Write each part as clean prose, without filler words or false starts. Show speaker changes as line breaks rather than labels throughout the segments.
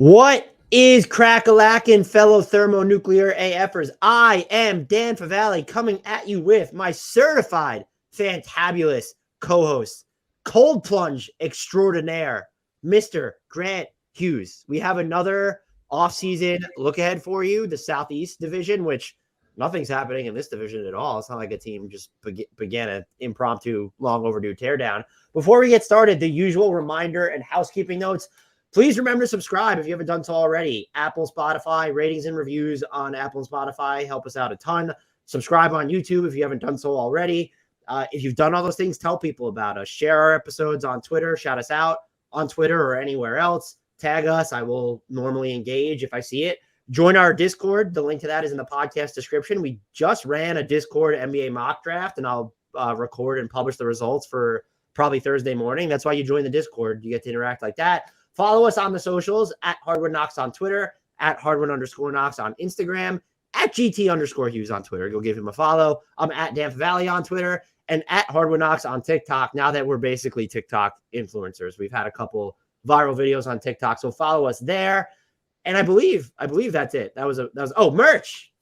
What is crack-a-lackin', fellow thermonuclear AFers? I am Dan Favale coming at you with my certified, fantabulous co-host, cold plunge extraordinaire, Mr. Grant Hughes. We have another off-season look ahead for you, the Southeast Division, which nothing's happening in this division at all. It's not like a team just began an impromptu, long overdue teardown. Before we get started, the usual reminder and housekeeping notes. Please remember to subscribe if you haven't done so already. Apple, Spotify, ratings and reviews on Apple and Spotify help us out a ton. Subscribe on YouTube if you haven't done so already. If you've done all those things, tell people about us. Share our episodes on Twitter. Shout us out on Twitter or anywhere else. Tag us. I will normally engage if I see it. Join our Discord. The link to that is in the podcast description. We just ran a Discord NBA mock draft, and I'll record and publish the results for probably Thursday morning. That's why you join the Discord. You get to interact like that. Follow us on the socials at HardwoodKnocks on Twitter, at Hardwood_Knocks on Instagram, at GT_Hughes on Twitter. Go give him a follow. I'm at Dan Favale on Twitter and at HardwoodKnocks on TikTok. Now that we're basically TikTok influencers, we've had a couple viral videos on TikTok, so follow us there. And I believe that's it. That was merch.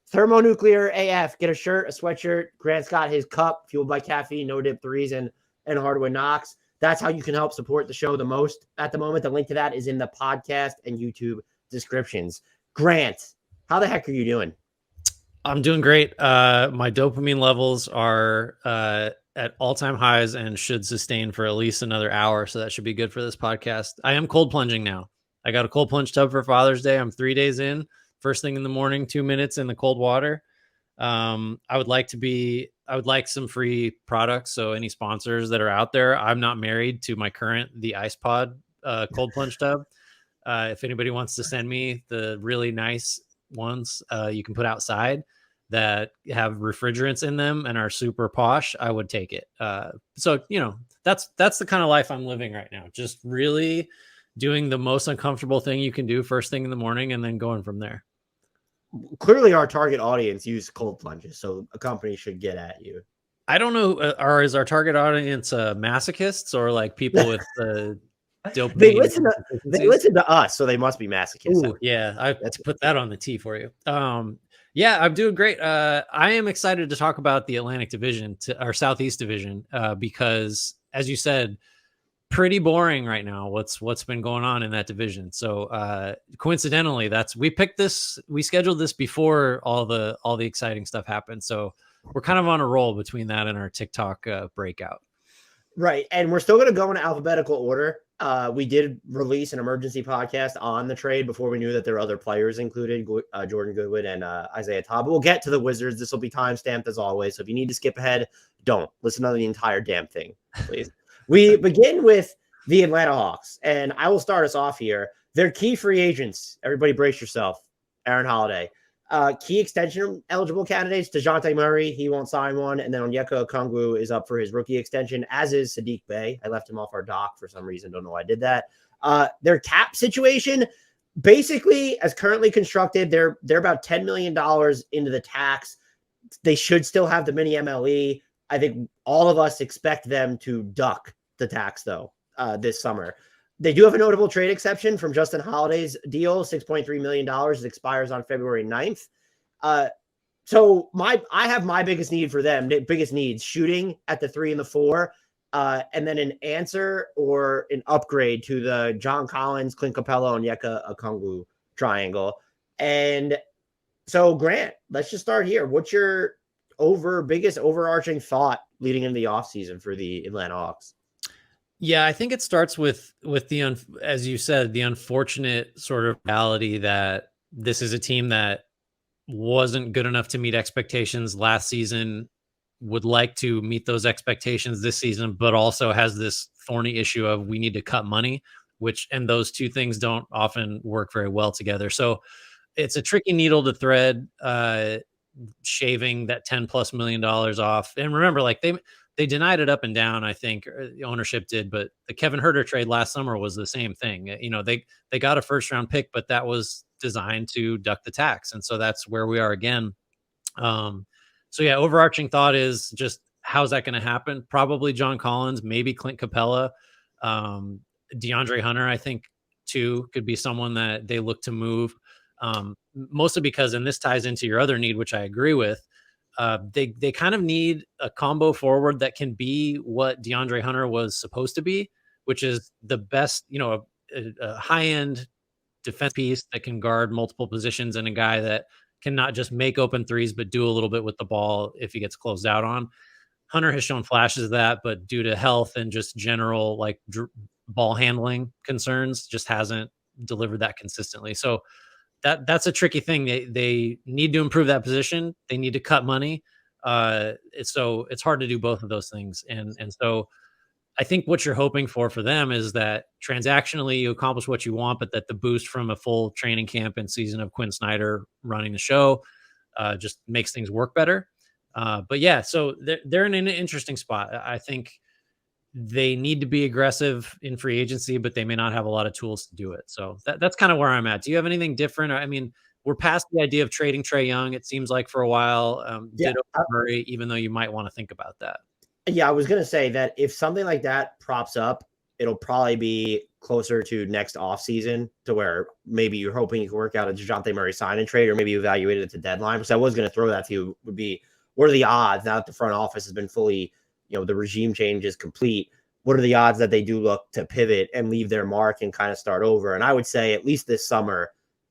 Thermonuclear AF. Get a shirt, a sweatshirt. Grant's got his cup, fueled by caffeine, no dip threes, and HardwoodKnocks. That's how you can help support the show the most at the moment. The link to that is in the podcast and YouTube descriptions. Grant, how the heck are you doing?
I'm doing great. My dopamine levels are at all-time highs and should sustain for at least another hour, so that should be good for this podcast. I am cold plunging now. I got a cold plunge tub for Father's Day. I'm 3 days in. First thing in the morning, 2 minutes in the cold water. I would like some free products. So any sponsors that are out there, I'm not married to my current, the Ice Pod cold plunge tub. If anybody wants to send me the really nice ones you can put outside that have refrigerants in them and are super posh, I would take it. So, that's the kind of life I'm living right now. Just really doing the most uncomfortable thing you can do first thing in the morning and then going from there.
Clearly our target audience use cold plunges, so a company should get at you.
I don't know. Is our target audience masochists or like people with dopamine?
They listen to us, so they must be masochists.
Ooh, yeah, I put that on the tee for you. Yeah, I'm doing great. I am excited to talk about the Atlantic Division, our Southeast Division, because as you said, pretty boring right now. What's been going on in that division? So coincidentally, we scheduled this before all the exciting stuff happened. So we're kind of on a roll between that and our TikTok breakout.
Right. And we're still going to go in alphabetical order. We did release an emergency podcast on the trade before we knew that there were other players included, Jordan Goodwin and Isaiah Todd. But we'll get to the Wizards. This will be time-stamped as always. So if you need to skip ahead, don't. Listen to the entire damn thing, please. We begin with the Atlanta Hawks, and I will start us off here. They're key free agents. Everybody brace yourself. Aaron Holiday. Key extension eligible candidates, DeJounte Murray, he won't sign one. And then Onyeka Okongwu is up for his rookie extension, as is Saddiq Bey. I left him off our doc for some reason. Don't know why I did that. Their cap situation, basically, as currently constructed, they're about $10 million into the tax. They should still have the mini MLE. I think all of us expect them to duck the tax, though, this summer. They do have a notable trade exception from Justin Holiday's deal, $6.3 million. It expires on February 9th. So I have my biggest need for them, biggest needs, shooting at the 3 and the 4, and then an answer or an upgrade to the John Collins, Clint Capella, and Onyeka Okongwu triangle. And so, Grant, let's just start here. What's your biggest overarching thought leading into the offseason for the Atlanta Hawks?
Yeah, I think it starts with as you said, the unfortunate sort of reality that this is a team that wasn't good enough to meet expectations last season, would like to meet those expectations this season, but also has this thorny issue of we need to cut money, and those two things don't often work very well together. So it's a tricky needle to thread, shaving that $10+ million off. And remember, like they denied it up and down, I think the ownership did, but the Kevin Huerter trade last summer was the same thing. They got a first round pick, but that was designed to duck the tax. And so that's where we are again. So yeah, overarching thought is just, how's that going to happen? Probably John Collins, maybe Clint Capella, DeAndre Hunter, I think too could be someone that they look to move. Mostly because, and this ties into your other need, which I agree with. They kind of need a combo forward that can be what DeAndre Hunter was supposed to be, which is the best, a high end defense piece that can guard multiple positions, and a guy that can not just make open threes, but do a little bit with the ball if he gets closed out on. Hunter has shown flashes of that, but due to health and just general like ball handling concerns, just hasn't delivered that consistently. So that's a tricky thing. They need to improve that position. They need to cut money. So it's hard to do both of those things. And so I think what you're hoping for them is that transactionally you accomplish what you want, but that the boost from a full training camp and season of Quinn Snyder running the show just makes things work better. But yeah, so they're in an interesting spot. I think they need to be aggressive in free agency, but they may not have a lot of tools to do it. So that's kind of where I'm at. Do you have anything different? I mean, we're past the idea of trading Trae Young, it seems like, for a while.
Yeah.
Ditto Murray, even though you might want to think about that.
Yeah, I was going to say that if something like that props up, it'll probably be closer to next offseason, to where maybe you're hoping you can work out a DeJounte Murray sign and trade, or maybe you evaluate it at the deadline. Because I was going to throw that to you, would be, what are the odds now that the front office has been fully, the regime change is complete? What are the odds that they do look to pivot and leave their mark and kind of start over? And I would say at least this summer,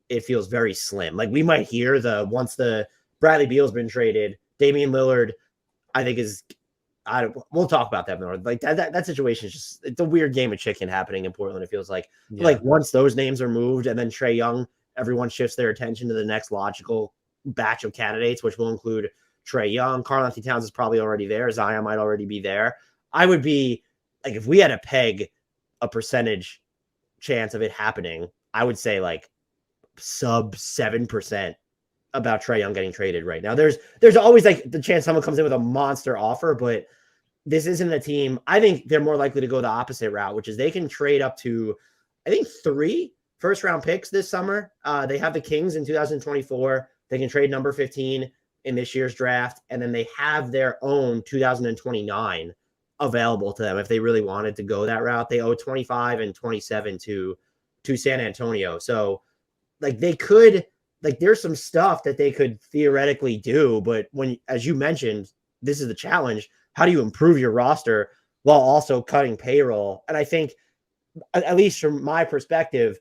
it feels very slim. Like we might hear once the Bradley Beal's been traded, Damian Lillard, I think we'll talk about that more. Like that situation is just, it's a weird game of chicken happening in Portland. It feels like, like once those names are moved and then Trae Young, everyone shifts their attention to the next logical batch of candidates, which will include Trae Young. Karl-Anthony Towns is probably already there. Zion might already be there. I would be like, if we had to peg a percentage chance of it happening, I would say like sub 7% about Trae Young getting traded right now. There's always like the chance someone comes in with a monster offer, but this isn't a team. I think they're more likely to go the opposite route, which is they can trade up to, I think, 3 first-round picks this summer. They have the Kings in 2024. They can trade number 15 in this year's draft, and then they have their own 2029 available to them if they really wanted to go that route. They owe 25 and 27 to San Antonio. So, like, they could, like, there's some stuff that they could theoretically do, but when, as you mentioned, this is the challenge. How do you improve your roster while also cutting payroll? And I think, at least from my perspective,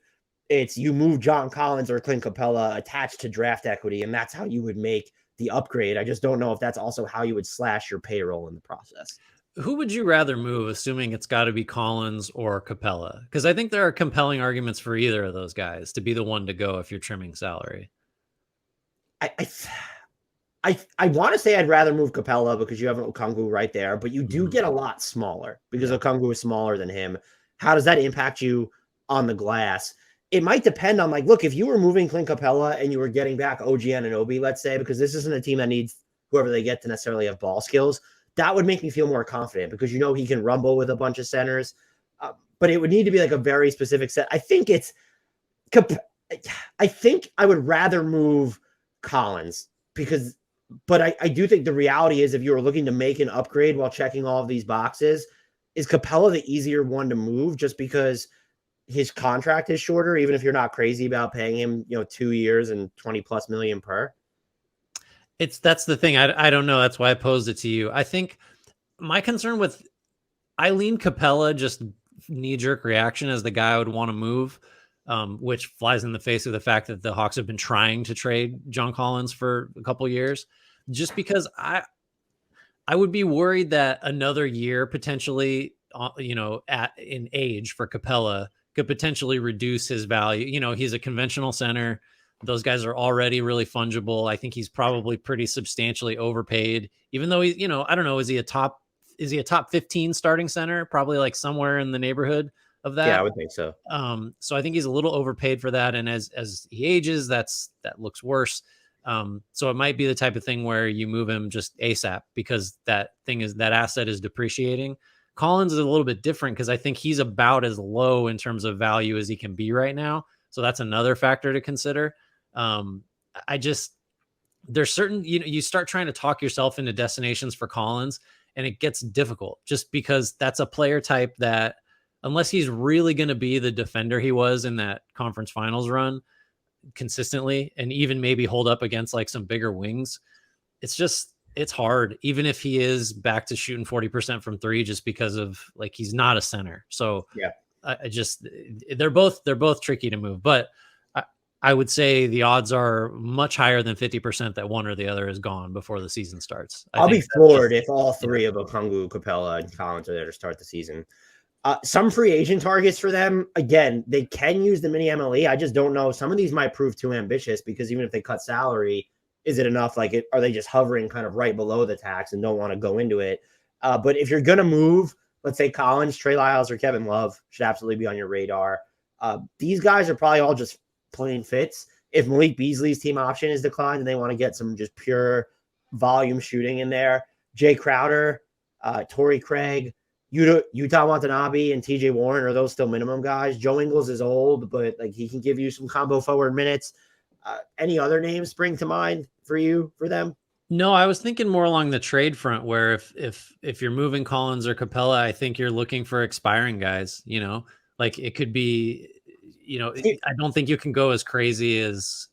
it's you move John Collins or Clint Capella attached to draft equity, and that's how you would make the upgrade. I just don't know if that's also how you would slash your payroll in the process.
Who would you rather move, assuming it's got to be Collins or Capella? Because I think there are compelling arguments for either of those guys to be the one to go if you're trimming salary.
I want to say I'd rather move Capella because you have Okongwu right there, but you do get a lot smaller because Okongwu is smaller than him. How does that impact you on the glass? It might depend on, like, look, if you were moving Clint Capella and you were getting back OG Anunoby, let's say, because this isn't a team that needs whoever they get to necessarily have ball skills, that would make me feel more confident because he can rumble with a bunch of centers. But it would need to be like a very specific set. I think I would rather move Collins but I do think the reality is if you were looking to make an upgrade while checking all of these boxes, is Capella the easier one to move just because his contract is shorter, even if you're not crazy about paying him, 2 years and 20 plus million per?
That's the thing. I don't know. That's why I posed it to you. I think my concern with Eileen Capella, just knee-jerk reaction as the guy I would want to move, which flies in the face of the fact that the Hawks have been trying to trade John Collins for a couple years, just because I would be worried that another year potentially, in age for Capella could potentially reduce his value. He's a conventional center. Those guys are already really fungible. I think he's probably pretty substantially overpaid, even though he's, I don't know, is he a top 15 starting center? Probably like somewhere in the neighborhood of that.
Yeah, I would think so.
So I think he's a little overpaid for that. And as he ages, that looks worse. So it might be the type of thing where you move him just ASAP because that asset is depreciating. Collins is a little bit different because I think he's about as low in terms of value as he can be right now. So that's another factor to consider. There's certain, you start trying to talk yourself into destinations for Collins and it gets difficult just because that's a player type that unless he's really going to be the defender he was in that conference finals run consistently, and even maybe hold up against like some bigger wings, it's hard, even if he is back to shooting 40% from three, just because of like, he's not a center. So
Yeah.
I just, they're both tricky to move, but I would say the odds are much higher than 50% that one or the other is gone before the season starts.
I'll be
That's
floored
just,
if all three of Okongwu, Capella, and Collins are there to start the season. Some free agent targets for them. Again, they can use the mini MLE. I just don't know. Some of these might prove too ambitious, because even if they cut salary, is it enough? Like, are they just hovering kind of right below the tax and don't want to go into it? But if you're going to move, let's say Collins, Trey Lyles, or Kevin Love should absolutely be on your radar. These guys are probably all just plain fits. If Malik Beasley's team option is declined and they want to get some just pure volume shooting in there, Jay Crowder, Torrey Craig, Utah Watanabe, and TJ Warren, are those still minimum guys? Joe Ingles is old, but like, he can give you some combo forward minutes. Any other names spring to mind for you for them?
no, I was thinking more along the trade front, where if you're moving Collins or Capella, I think you're looking for expiring guys, like it could be, I don't think you can go as crazy as,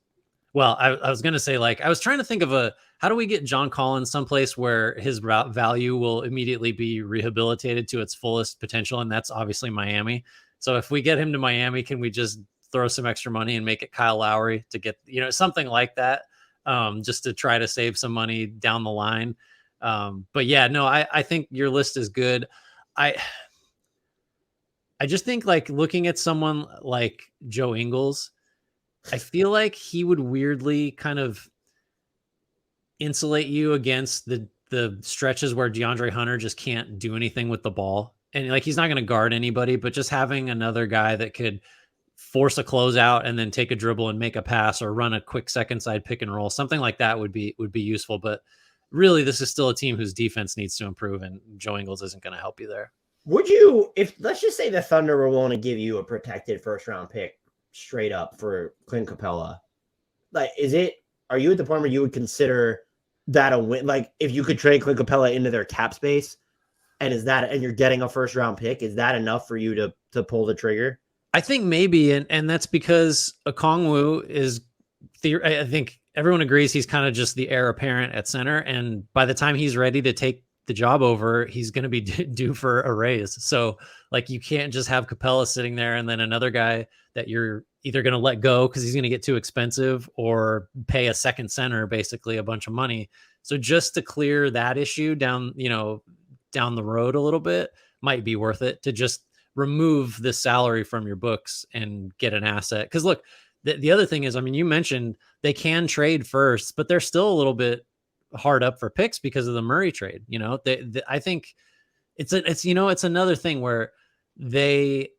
well, I was going to say, like, I was trying to think of how do we get John Collins someplace where his value will immediately be rehabilitated to its fullest potential. And that's obviously Miami. So if we get him to Miami, can we just throw some extra money and make it Kyle Lowry to get, something like that, just to try to save some money down the line. But yeah, no, I think your list is good. I just think, like, looking at someone like Joe Ingles, I feel like he would weirdly kind of insulate you against the stretches where DeAndre Hunter just can't do anything with the ball. And like, he's not going to guard anybody, but just having another guy that could force a closeout and then take a dribble and make a pass, or run a quick second side pick and roll, something like that would be useful. But really, this is still a team whose defense needs to improve, and Joe Ingles isn't going to help you there.
Would you, if let's just say the Thunder were willing to give you a protected first round pick straight up for Clint Capella, like, are you at the point where you would consider that a win? Like, if you could trade Clint Capella into their cap space, and you're getting a first round pick, is that enough for you to pull the trigger?
I think maybe, and that's because Okongwu is, I think everyone agrees he's kind of just the heir apparent at center, and by the time he's ready to take the job over, he's going to be due for a raise. So like, you can't just have Capella sitting there and then another guy that you're either going to let go because he's going to get too expensive, or pay a second center basically a bunch of money. So just to clear that issue down the road a little bit, might be worth it to just remove the salary from your books and get an asset. Because look, the other thing is, I mean, you mentioned they can trade first, but they're still a little bit hard up for picks because of the Murray trade. I think it's another thing where they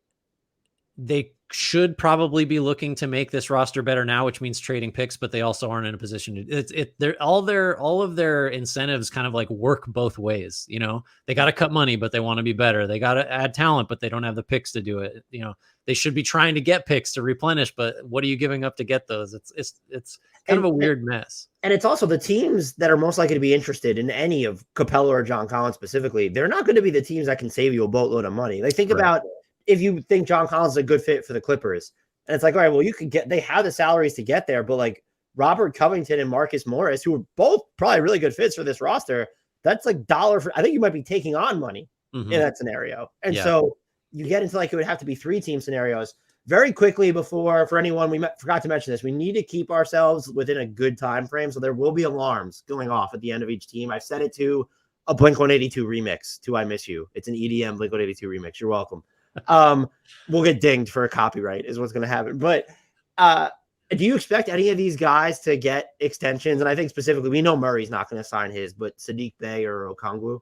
should probably be looking to make this roster better now, which means trading picks, but they also aren't in a position to, they're all of their incentives kind of like work both ways. They got to cut money, but they want to be better. They got to add talent, but they don't have the picks to do it. They should be trying to get picks to replenish, but what are you giving up to get those? It's kind of a weird mess.
And it's also the teams that are most likely to be interested in any of Capella or John Collins specifically. They're not going to be the teams that can save you a boatload of money. Like, think about, if you think John Collins is a good fit for the Clippers, and it's like, all right, well, they have the salaries to get there, but like Robert Covington and Marcus Morris, who are both probably really good fits for this roster, that's like I think you might be taking on money in that scenario. And so you get into, like, it would have to be 3-team scenarios. Very quickly, for anyone, forgot to mention this, we need to keep ourselves within a good time frame. So there will be alarms going off at the end of each team. I've set it to a Blink-182 remix to I Miss You. It's an EDM Blink-182 remix. You're welcome. We'll get dinged for a copyright is what's going to happen. But do you expect any of these guys to get extensions? And I think specifically, we know Murray's not going to sign his, but Sadiq Bey or Okongwu?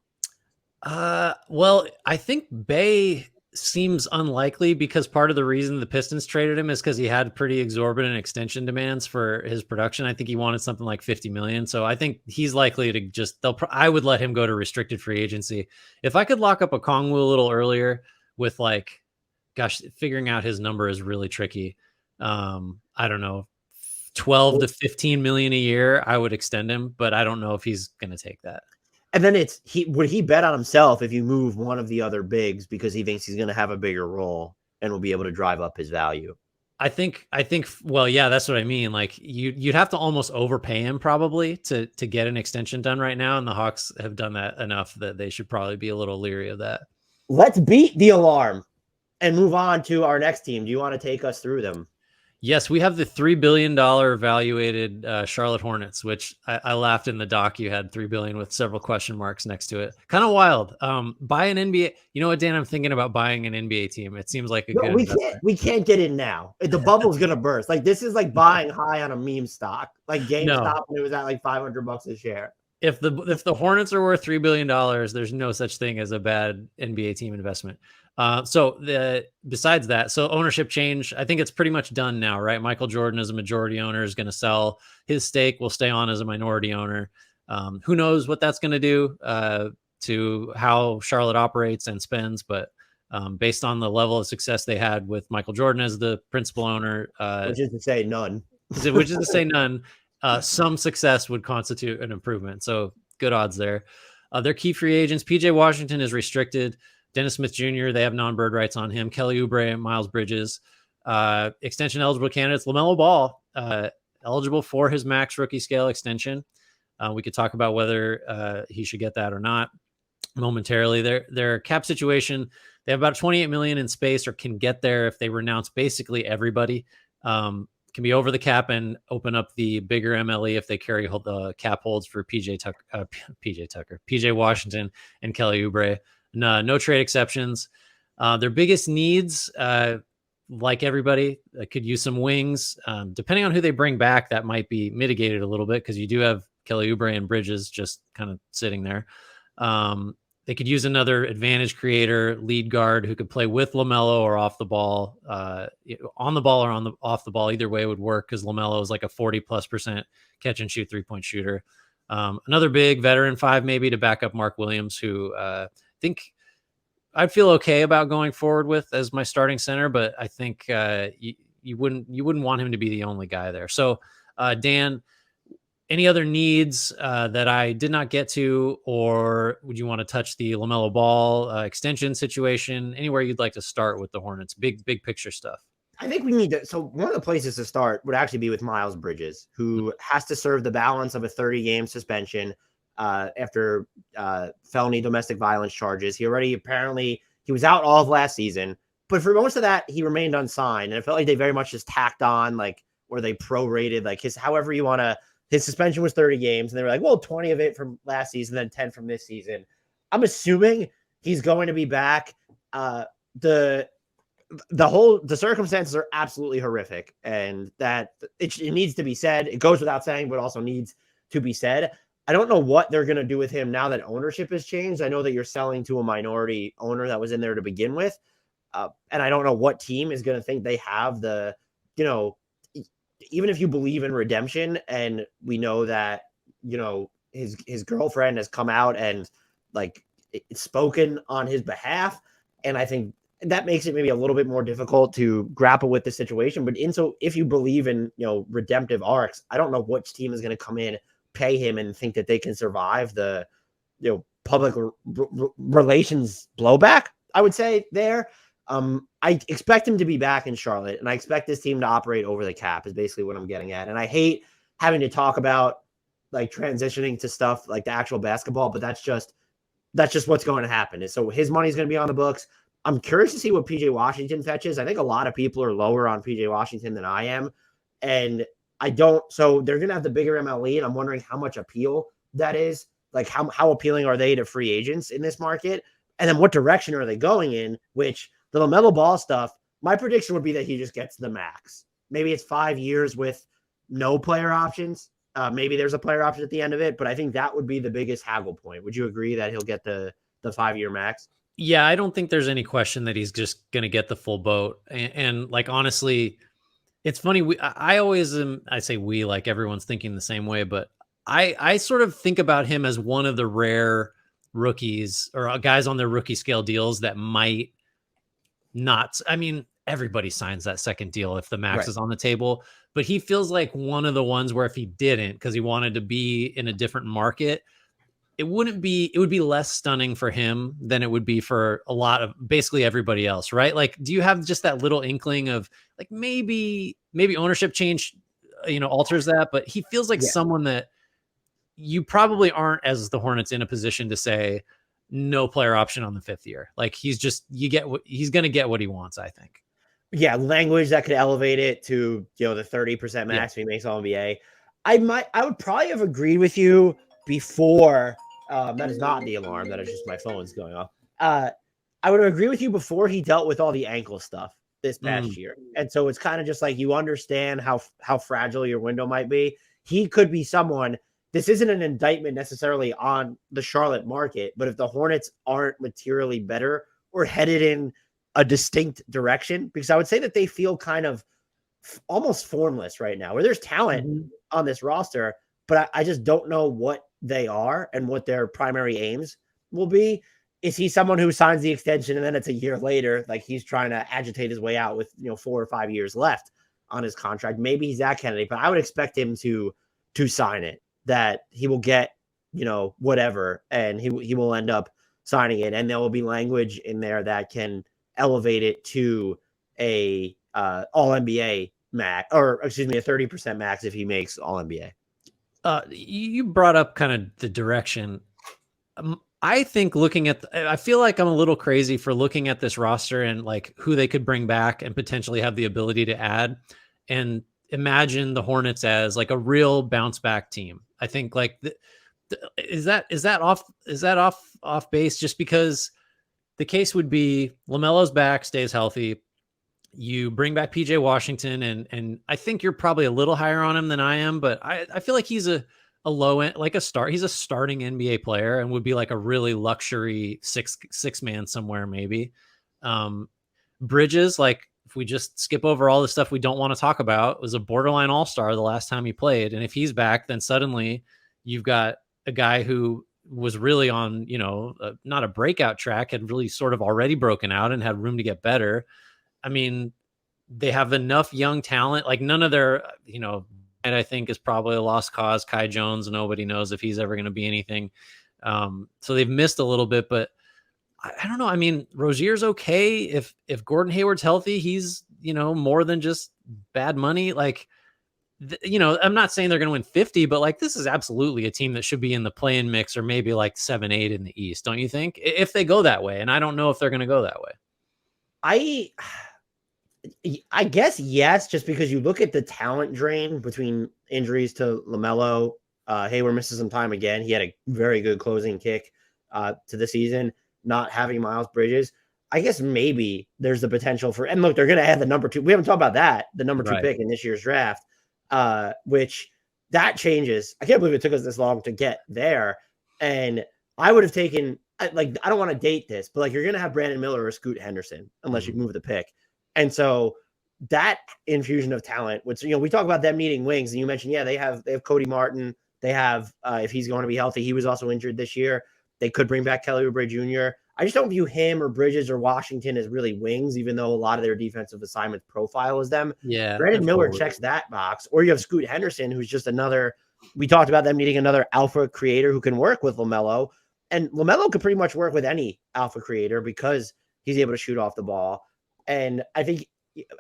Well, I think Bey seems unlikely, because part of the reason the Pistons traded him is because he had pretty exorbitant extension demands for his production. I think he wanted something like 50 million. So I think he's likely to I would let him go to restricted free agency. If I could lock up Okongwu a little earlier with, like, gosh, figuring out his number is really tricky. I don't know, 12 to 15 million a year, I would extend him, but I don't know if he's going to take that.
And then would he bet on himself if you move one of the other bigs because he thinks he's going to have a bigger role and will be able to drive up his value?
I think, well, yeah, that's what I mean. Like you'd have to almost overpay him probably to get an extension done right now. And the Hawks have done that enough that they should probably be a little leery of that.
Let's beat the alarm and move on to our next team. Do you want to take us through them?
Yes, we have the $3 billion valuated Charlotte Hornets, which I laughed in the doc. You had $3 billion with several question marks next to it. Kind of wild. Buy an NBA. You know what, Dan? I'm thinking about buying an NBA team. It seems like a good investment.
We can't get in now. The bubble's gonna burst. Like this is like buying high on a meme stock, like GameStop when it was at like $500 a share.
If the Hornets are worth $3 billion, there's no such thing as a bad NBA team investment. Besides that, so ownership change, I think it's pretty much done now, right? Michael Jordan as a majority owner is going to sell his stake, will stay on as a minority owner. Who knows what that's going to do to how Charlotte operates and spends, but based on the level of success they had with Michael Jordan as the principal owner,
which is to say none,
some success would constitute an improvement. So good odds there. Their key free agents, PJ Washington is restricted. Dennis Smith Jr., they have non-bird rights on him. Kelly Oubre and Miles Bridges. Extension eligible candidates, LaMelo Ball, eligible for his max rookie scale extension. We could talk about whether he should get that or not momentarily. Their cap situation, they have about $28 million in space, or can get there if they renounce basically everybody. Can be over the cap and open up the bigger MLE if they carry the cap holds for PJ Washington and Kelly Oubre. No trade exceptions. Their biggest needs, like everybody, could use some wings. Depending on who they bring back, that might be mitigated a little bit because you do have Kelly Oubre and Bridges just kind of sitting there. They could use another advantage creator, lead guard who could play with LaMelo or off the ball, on the ball or off the ball. Either way would work because LaMelo is like a 40+% catch and shoot 3-point shooter. Another big veteran 5 maybe to back up Mark Williams, who think I'd feel okay about going forward with as my starting center, but I think you wouldn't want him to be the only guy there. So Dan, any other needs that I did not get to, or would you want to touch the LaMelo Ball extension situation? Anywhere you'd like to start with the Hornets, big picture stuff.
I think we need to. So one of the places to start would actually be with Miles Bridges, who has to serve the balance of a 30-game suspension after felony domestic violence charges. He was out all of last season, but for most of that, he remained unsigned. And it felt like they very much just tacked on, like, or they prorated, like his suspension was 30 games. And they were like, well, 20 of it from last season, then 10 from this season. I'm assuming he's going to be back. The circumstances are absolutely horrific, and that it needs to be said. It goes without saying, but also needs to be said. I don't know what they're going to do with him now that ownership has changed. I know that you're selling to a minority owner that was in there to begin with. And I don't know what team is going to think they have even if you believe in redemption, and we know that, his girlfriend has come out and like it's spoken on his behalf. And I think that makes it maybe a little bit more difficult to grapple with the situation. But if you believe in, redemptive arcs, I don't know which team is going to come in, pay him, and think that they can survive the, public relations blowback, I would say there. I expect him to be back in Charlotte, and I expect this team to operate over the cap is basically what I'm getting at. And I hate having to talk about like transitioning to stuff like the actual basketball, but that's just what's going to happen. And so his money's going to be on the books. I'm curious to see what PJ Washington fetches. I think a lot of people are lower on PJ Washington than I am. And so they're going to have the bigger MLE, and I'm wondering how much appeal that is. Like how appealing are they to free agents in this market? And then what direction are they going in? Which the LaMelo Ball stuff, my prediction would be that he just gets the max. Maybe it's 5 years with no player options. Maybe there's a player option at the end of it, but I think that would be the biggest haggle point. Would you agree that he'll get the 5-year max?
Yeah, I don't think there's any question that he's just going to get the full boat. And like, honestly, it's funny. I say we, like everyone's thinking the same way, but I sort of think about him as one of the rare rookies or guys on their rookie scale deals that might not. I mean, everybody signs that second deal if the max is on the table, but he feels like one of the ones where if he didn't, because he wanted to be in a different market, it would be less stunning for him than it would be for a lot of basically everybody else, right? Like, do you have just that little inkling of like maybe ownership change, alters that? But he feels like
Yeah.
someone that you probably aren't, as the Hornets, in a position to say no player option on the 5th year. Like he's going to get what he wants, I think.
Yeah, language that could elevate it to the 30% max if he makes All NBA. I would probably have agreed with you before. That is not the alarm. That is just my phone's going off. I would agree with you before he dealt with all the ankle stuff this past year, and so it's kind of just like you understand how fragile your window might be. He could be someone. This isn't an indictment necessarily on the Charlotte market, but if the Hornets aren't materially better or headed in a distinct direction, because I would say that they feel kind of almost formless right now, where there's talent on this roster, but I just don't know what they are and what their primary aims will be. Is he someone who signs the extension and then it's a year later, like he's trying to agitate his way out with 4 or 5 years left on his contract? Maybe he's that candidate, but I would expect him to sign it, that he will get whatever, and he will end up signing it, and there will be language in there that can elevate it to a all NBA max, or excuse me, a 30% max if he makes all NBA.
You brought up kind of the direction. I think I feel like I'm a little crazy for looking at this roster and like who they could bring back and potentially have the ability to add, and imagine the Hornets as like a real bounce back team. I think like is that off base, just because the case would be LaMelo's back, stays healthy. You bring back PJ Washington, and I think you're probably a little higher on him than I am, but I feel like he's a low end, like he's a starting NBA player and would be like a really luxury six man somewhere, maybe. Bridges, like if we just skip over all the stuff we don't want to talk about, was a borderline all-star the last time he played. And if he's back, then suddenly you've got a guy who was really on, not a breakout track, had really sort of already broken out and had room to get better. I mean, they have enough young talent, like none of their, and I think is probably a lost cause. Kai Jones, nobody knows if he's ever going to be anything. So they've missed a little bit, but I don't know. I mean, Rozier's okay. If Gordon Hayward's healthy, he's, more than just bad money. Like, I'm not saying they're going to win 50, but like, this is absolutely a team that should be in the play-in mix, or maybe like 7-8 in the East. Don't you think? If they go that way. And I don't know if they're going to go that way.
I guess yes, just because you look at the talent drain between injuries to LaMelo. Hayward misses some time again. He had a very good closing kick to the season. Not having Miles Bridges, I guess maybe there's the potential for. And look, they're going to add the number 2. We haven't talked about that, the number 2 pick in this year's draft, which that changes. I can't believe it took us this long to get there. And I would have taken, like, I don't want to date this, but like you're going to have Brandon Miller or Scoot Henderson unless you move the pick. And so that infusion of talent, which, we talk about them needing wings, and you mentioned, they have Cody Martin. They have, if he's going to be healthy, he was also injured this year. They could bring back Kelly Oubre Jr. I just don't view him or Bridges or Washington as really wings, even though a lot of their defensive assignments profile is them.
Yeah.
Brandon Miller checks that box. Or you have Scoot Henderson, who's just another, we talked about them needing another alpha creator who can work with LaMelo. And LaMelo could pretty much work with any alpha creator because he's able to shoot off the ball. And I think,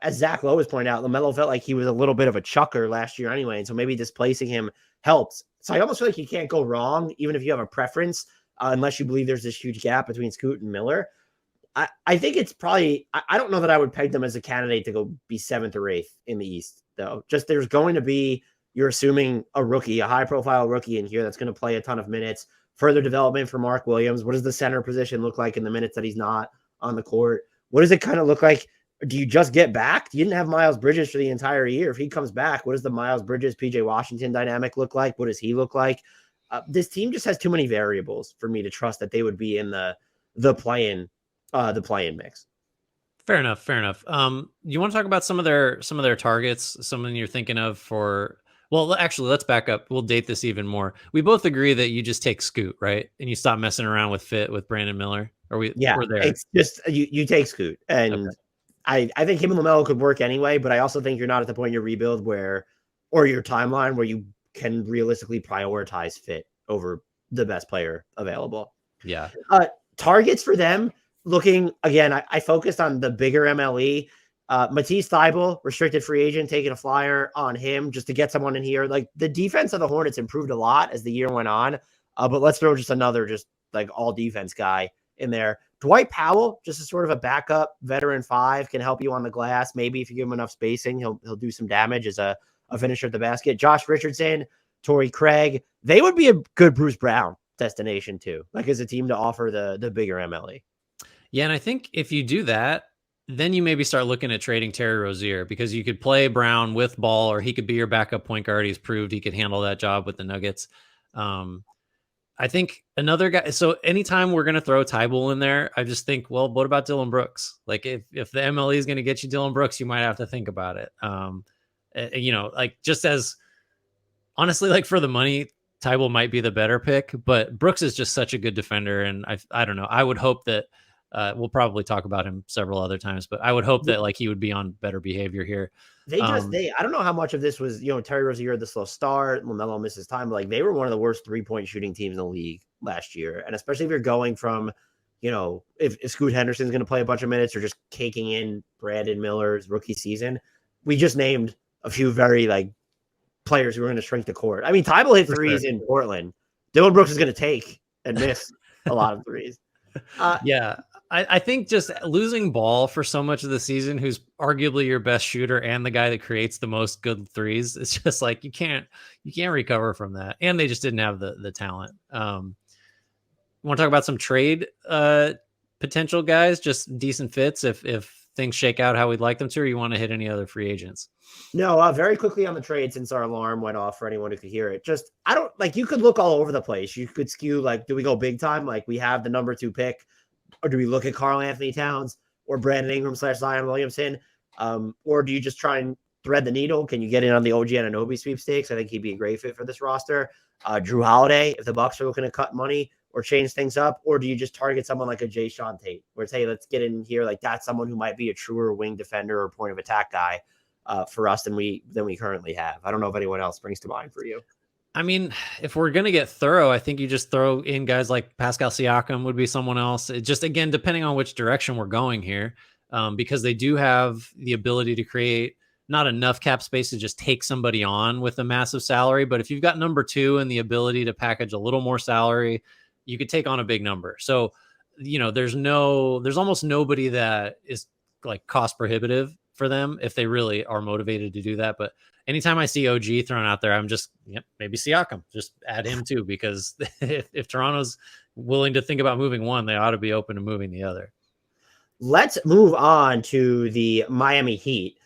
as Zach Lowe has pointed out, LaMelo felt like he was a little bit of a chucker last year anyway. And so maybe displacing him helps. So I almost feel like you can't go wrong, even if you have a preference, unless you believe there's this huge gap between Scoot and Miller. I think it's probably, I don't know that I would peg them as a candidate to go be 7th or 8th in the East, though. Just there's going to be, you're assuming a rookie, a high profile rookie in here that's going to play a ton of minutes. Further development for Mark Williams. What does the center position look like in the minutes that he's not on the court? What does it kind of look like? Do you just get back? You didn't have Miles Bridges for the entire year. If he comes back, what does the Miles Bridges, PJ Washington dynamic look like? What does he look like? This team just has too many variables for me to trust that they would be in the play-in mix.
Fair enough. You want to talk about some of their targets, something you're thinking of for? Well, actually, let's back up. We'll date this even more. We both agree that you just take Scoot, right? And you stop messing around with Brandon Miller. We're there.
It's just you take Scoot, and okay. I think him and LaMelo could work anyway, but I also think you're not at the point in your rebuild or your timeline where you can realistically prioritize fit over the best player available.
Yeah.
Targets for them, looking again, I focused on the bigger MLE. Matisse Thybulle, restricted free agent, taking a flyer on him just to get someone in here. Like the defense of the Hornets improved a lot as the year went on, but let's throw just another just like all defense guy in there. Dwight Powell, just a sort of a backup veteran 5, can help you on the glass. Maybe if you give him enough spacing, he'll do some damage as a finisher at the basket. Josh Richardson, Torrey Craig, they would be a good Bruce Brown destination too, like as a team to offer the bigger MLE.
Yeah, and I think if you do that, then you maybe start looking at trading Terry Rozier, because you could play Brown with Ball, or he could be your backup point guard. He's proved he could handle that job with the Nuggets. I think another guy. So anytime we're going to throw Thybulle in there, I just think, well, what about Dillon Brooks? Like if the MLE is going to get you Dillon Brooks, you might have to think about it. Like just as honestly, like for the money, Thybulle might be the better pick, but Brooks is just such a good defender. And I don't know. I would hope that we'll probably talk about him several other times, but I would hope that like he would be on better behavior here.
I don't know how much of this was, Terry Rozier, the slow start, LaMelo misses time, but like they were one of the worst 3-point shooting teams in the league last year. And especially if you're going from, if Scoot Henderson's going to play a bunch of minutes or just caking in Brandon Miller's rookie season, we just named a few very like players who are going to shrink the court. I mean, Thybulle hit threes in Portland. Dillon Brooks is going to take and miss a lot of threes.
Yeah. I think just losing Ball for so much of the season, who's arguably your best shooter and the guy that creates the most good threes, it's just like you can't recover from that. And they just didn't have the talent. Want to talk about some trade potential guys, just decent fits if things shake out how we'd like them to, or you want to hit any other free agents?
No, very quickly on the trade, since our alarm went off for anyone who could hear it. Just, I don't like, you could look all over the place. You could skew, like, do we go big time? Like we have the number 2 pick, or do we look at Karl Anthony Towns or Brandon Ingram / Zion Williamson? Or do you just try and thread the needle? Can you get in on the OG Anunoby sweepstakes? I think he'd be a great fit for this roster. Drew Holiday, if the Bucks are looking to cut money or change things up, or do you just target someone like a Jay Sean Tate, where it's, hey, let's get in here. Like that's someone who might be a truer wing defender or point of attack guy for us than we currently have. I don't know if anyone else springs to mind for you.
I mean, if we're going to get thorough, I think you just throw in guys like Pascal Siakam would be someone else. It just, again, depending on which direction we're going here, because they do have the ability to create not enough cap space to just take somebody on with a massive salary. But if you've got number 2 and the ability to package a little more salary, you could take on a big number. So, there's almost nobody that is like cost prohibitive for them if they really are motivated to do that. But anytime I see OG thrown out there, I'm just, maybe Siakam, just add him too, because if Toronto's willing to think about moving one, they ought to be open to moving the other.
Let's move on to the Miami Heat.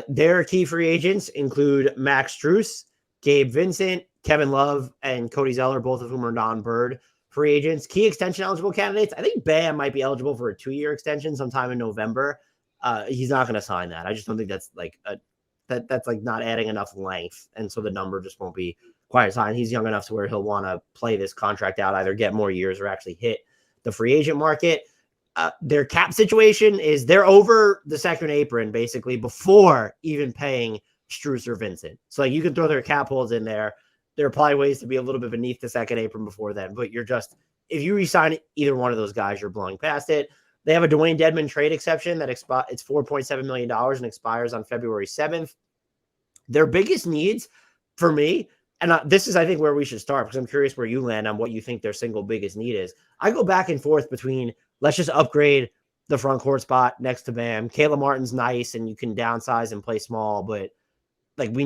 Their key free agents include Max Strus, Gabe Vincent, Kevin Love, and Cody Zeller, both of whom are non-Bird free agents. Key extension eligible candidates, I think Bam might be eligible for a 2-year extension sometime in November. He's not going to sign that. I just don't think that's like that's like not adding enough length, and so the number just won't be quite as high. And he's young enough to where he'll want to play this contract out, either get more years or actually hit the free agent market. Their cap situation is they're over the second apron basically before even paying Strus or Vincent. So like you can throw their cap holds in there. There are probably ways to be a little bit beneath the second apron before then, but you're just, if you resign either one of those guys, you're blowing past it. They have a Dwayne Dedmon trade exception that it's $4.7 million and expires on February 7th. Their biggest needs for me, and this is, I think, where we should start, because I'm curious where you land on what you think their single biggest need is. I go back and forth between, let's just upgrade the front court spot next to Bam. Caleb Martin's nice and you can downsize and play small, but like you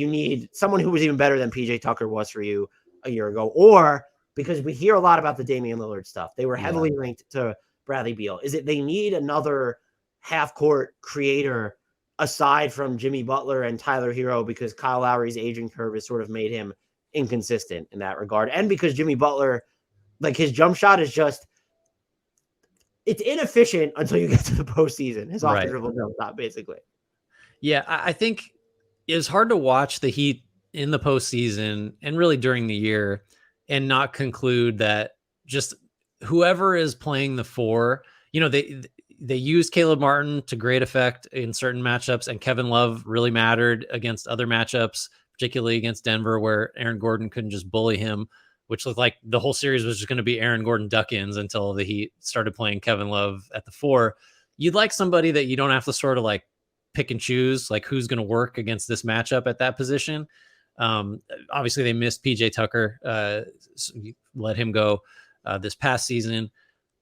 need someone who was even better than PJ Tucker was for you a year ago, or because we hear a lot about the Damian Lillard stuff. They were heavily linked to Bradley Beal. Is it they need another half-court creator aside from Jimmy Butler and Tyler Hero, because Kyle Lowry's aging curve has sort of made him inconsistent in that regard, and because Jimmy Butler, like his jump shot is just, it's inefficient until you get to the postseason. His off the dribble jump shot, basically.
Yeah, I think it's hard to watch the Heat in the postseason and really during the year and not conclude that just whoever is playing the 4, they used Caleb Martin to great effect in certain matchups, and Kevin Love really mattered against other matchups, particularly against Denver, where Aaron Gordon couldn't just bully him. which looked like the whole series was just going to be Aaron Gordon duck-ins until the Heat started playing Kevin Love at the 4. You'd like somebody that you don't have to sort of like pick and choose, like who's going to work against this matchup at that position. Obviously they missed PJ Tucker, so let him go this past season.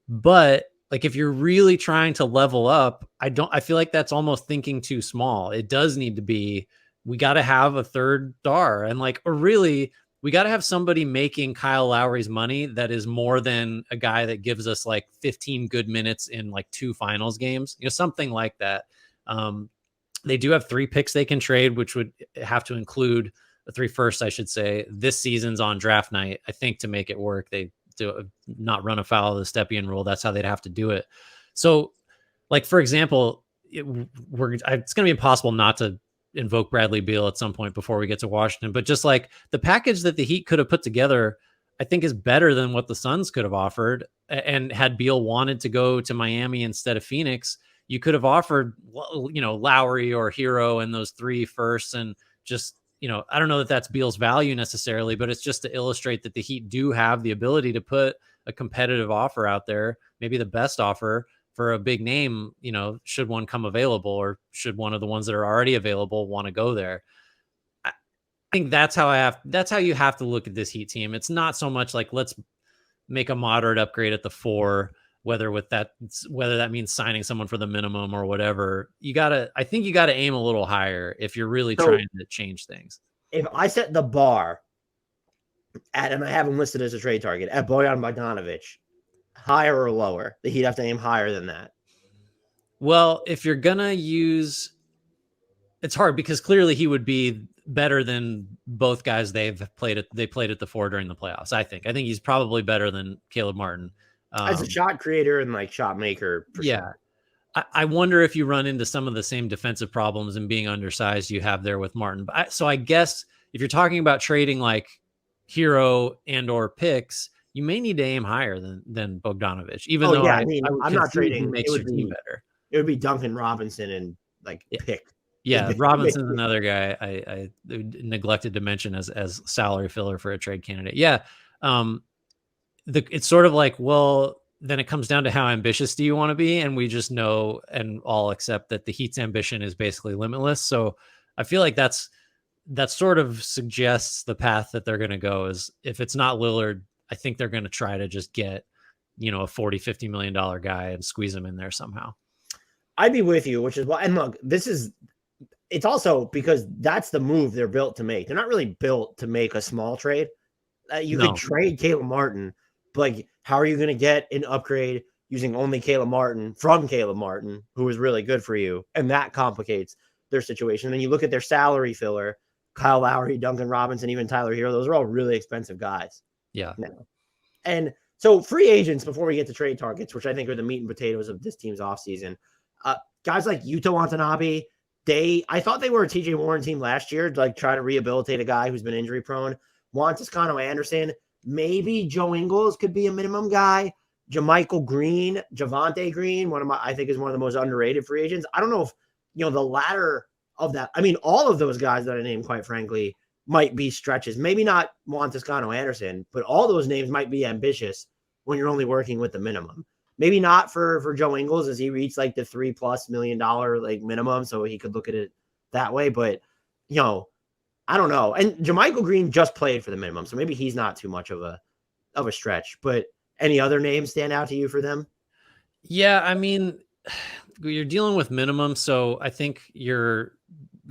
But like, if you're really trying to level up, I feel like that's almost thinking too small. It does need to be, we got to have a third star, and like, or really, we got to have somebody making Kyle Lowry's money that is more than a guy that gives us like 15 good minutes in like 2 finals games, something like that. They do have 3 picks they can trade, which would have to include the 3 firsts, I should say. This season's on draft night, I think, to make it work. They do not run afoul of the Stepien rule. That's how they'd have to do it. So, like, for example, it's going to be impossible not to invoke Bradley Beal at some point before we get to Washington. But just like the package that the Heat could have put together, I think is better than what the Suns could have offered. And had Beal wanted to go to Miami instead of Phoenix, you could have offered, Lowry or Hero and those 3 firsts, and just, I don't know that that's Beal's value necessarily, but it's just to illustrate that the Heat do have the ability to put a competitive offer out there, maybe the best offer for a big name, should one come available, or should one of the ones that are already available want to go there. I think that's how you have to look at this Heat team. It's not so much like, let's make a moderate upgrade at the 4, whether that means signing someone for the minimum or whatever. I think you gotta aim a little higher if you're really trying to change things.
If I set the bar and I have him listed as a trade target at Bojan Bogdanovic, higher or lower, the Heat have to aim higher than that.
Well, if you're gonna use, it's hard because clearly he would be better than both guys they played at the 4 during the playoffs. I think he's probably better than Caleb Martin.
As a shot creator and like shot maker.
Sure. I wonder if you run into some of the same defensive problems and being undersized you have there with Martin. So I guess if you're talking about trading like Hero and or picks, you may need to aim higher than Bogdanovic, even though
I'm not trading.
Makes your team better.
It would be Duncan Robinson and like pick.
Yeah, Robinson's another guy I neglected to mention as salary filler for a trade candidate. Yeah. It's sort of like, well, then it comes down to how ambitious do you want to be? And we just know and all accept that the Heat's ambition is basically limitless. So I feel like that sort of suggests the path that they're going to go is, if it's not Lillard, I think they're going to try to just get, a $40-50 million guy and squeeze him in there somehow.
I'd be with you, which is why, and look, it's also because that's the move they're built to make. They're not really built to make a small trade. You could trade Caleb Martin, but like, how are you going to get an upgrade using only Caleb Martin from Caleb Martin, who is really good for you? And that complicates their situation. And then you look at their salary filler, Kyle Lowry, Duncan Robinson, even Tyler Hero. Those are all really expensive guys.
Yeah.
Now. And so free agents, before we get to trade targets, which I think are the meat and potatoes of this team's offseason, guys like Yuta Watanabe, I thought they were a TJ Warren team last year, to like try to rehabilitate a guy who's been injury prone. Juan Toscano Anderson, maybe Joe Ingles could be a minimum guy. Javonte Green, I think is one of the most underrated free agents. I don't know if, the latter of that. I mean, all of those guys that I named, quite frankly, might be stretches. Maybe not Juan Toscano Anderson, but all those names might be ambitious when you're only working with the minimum. Maybe not for Joe Ingles, as he reached like the $3+ million like minimum, so he could look at it that way. But I don't know. And JaMychal Green just played for the minimum, so maybe he's not too much of a stretch. But any other names stand out to you for them?
Yeah, I mean, you're dealing with minimum, so I think you're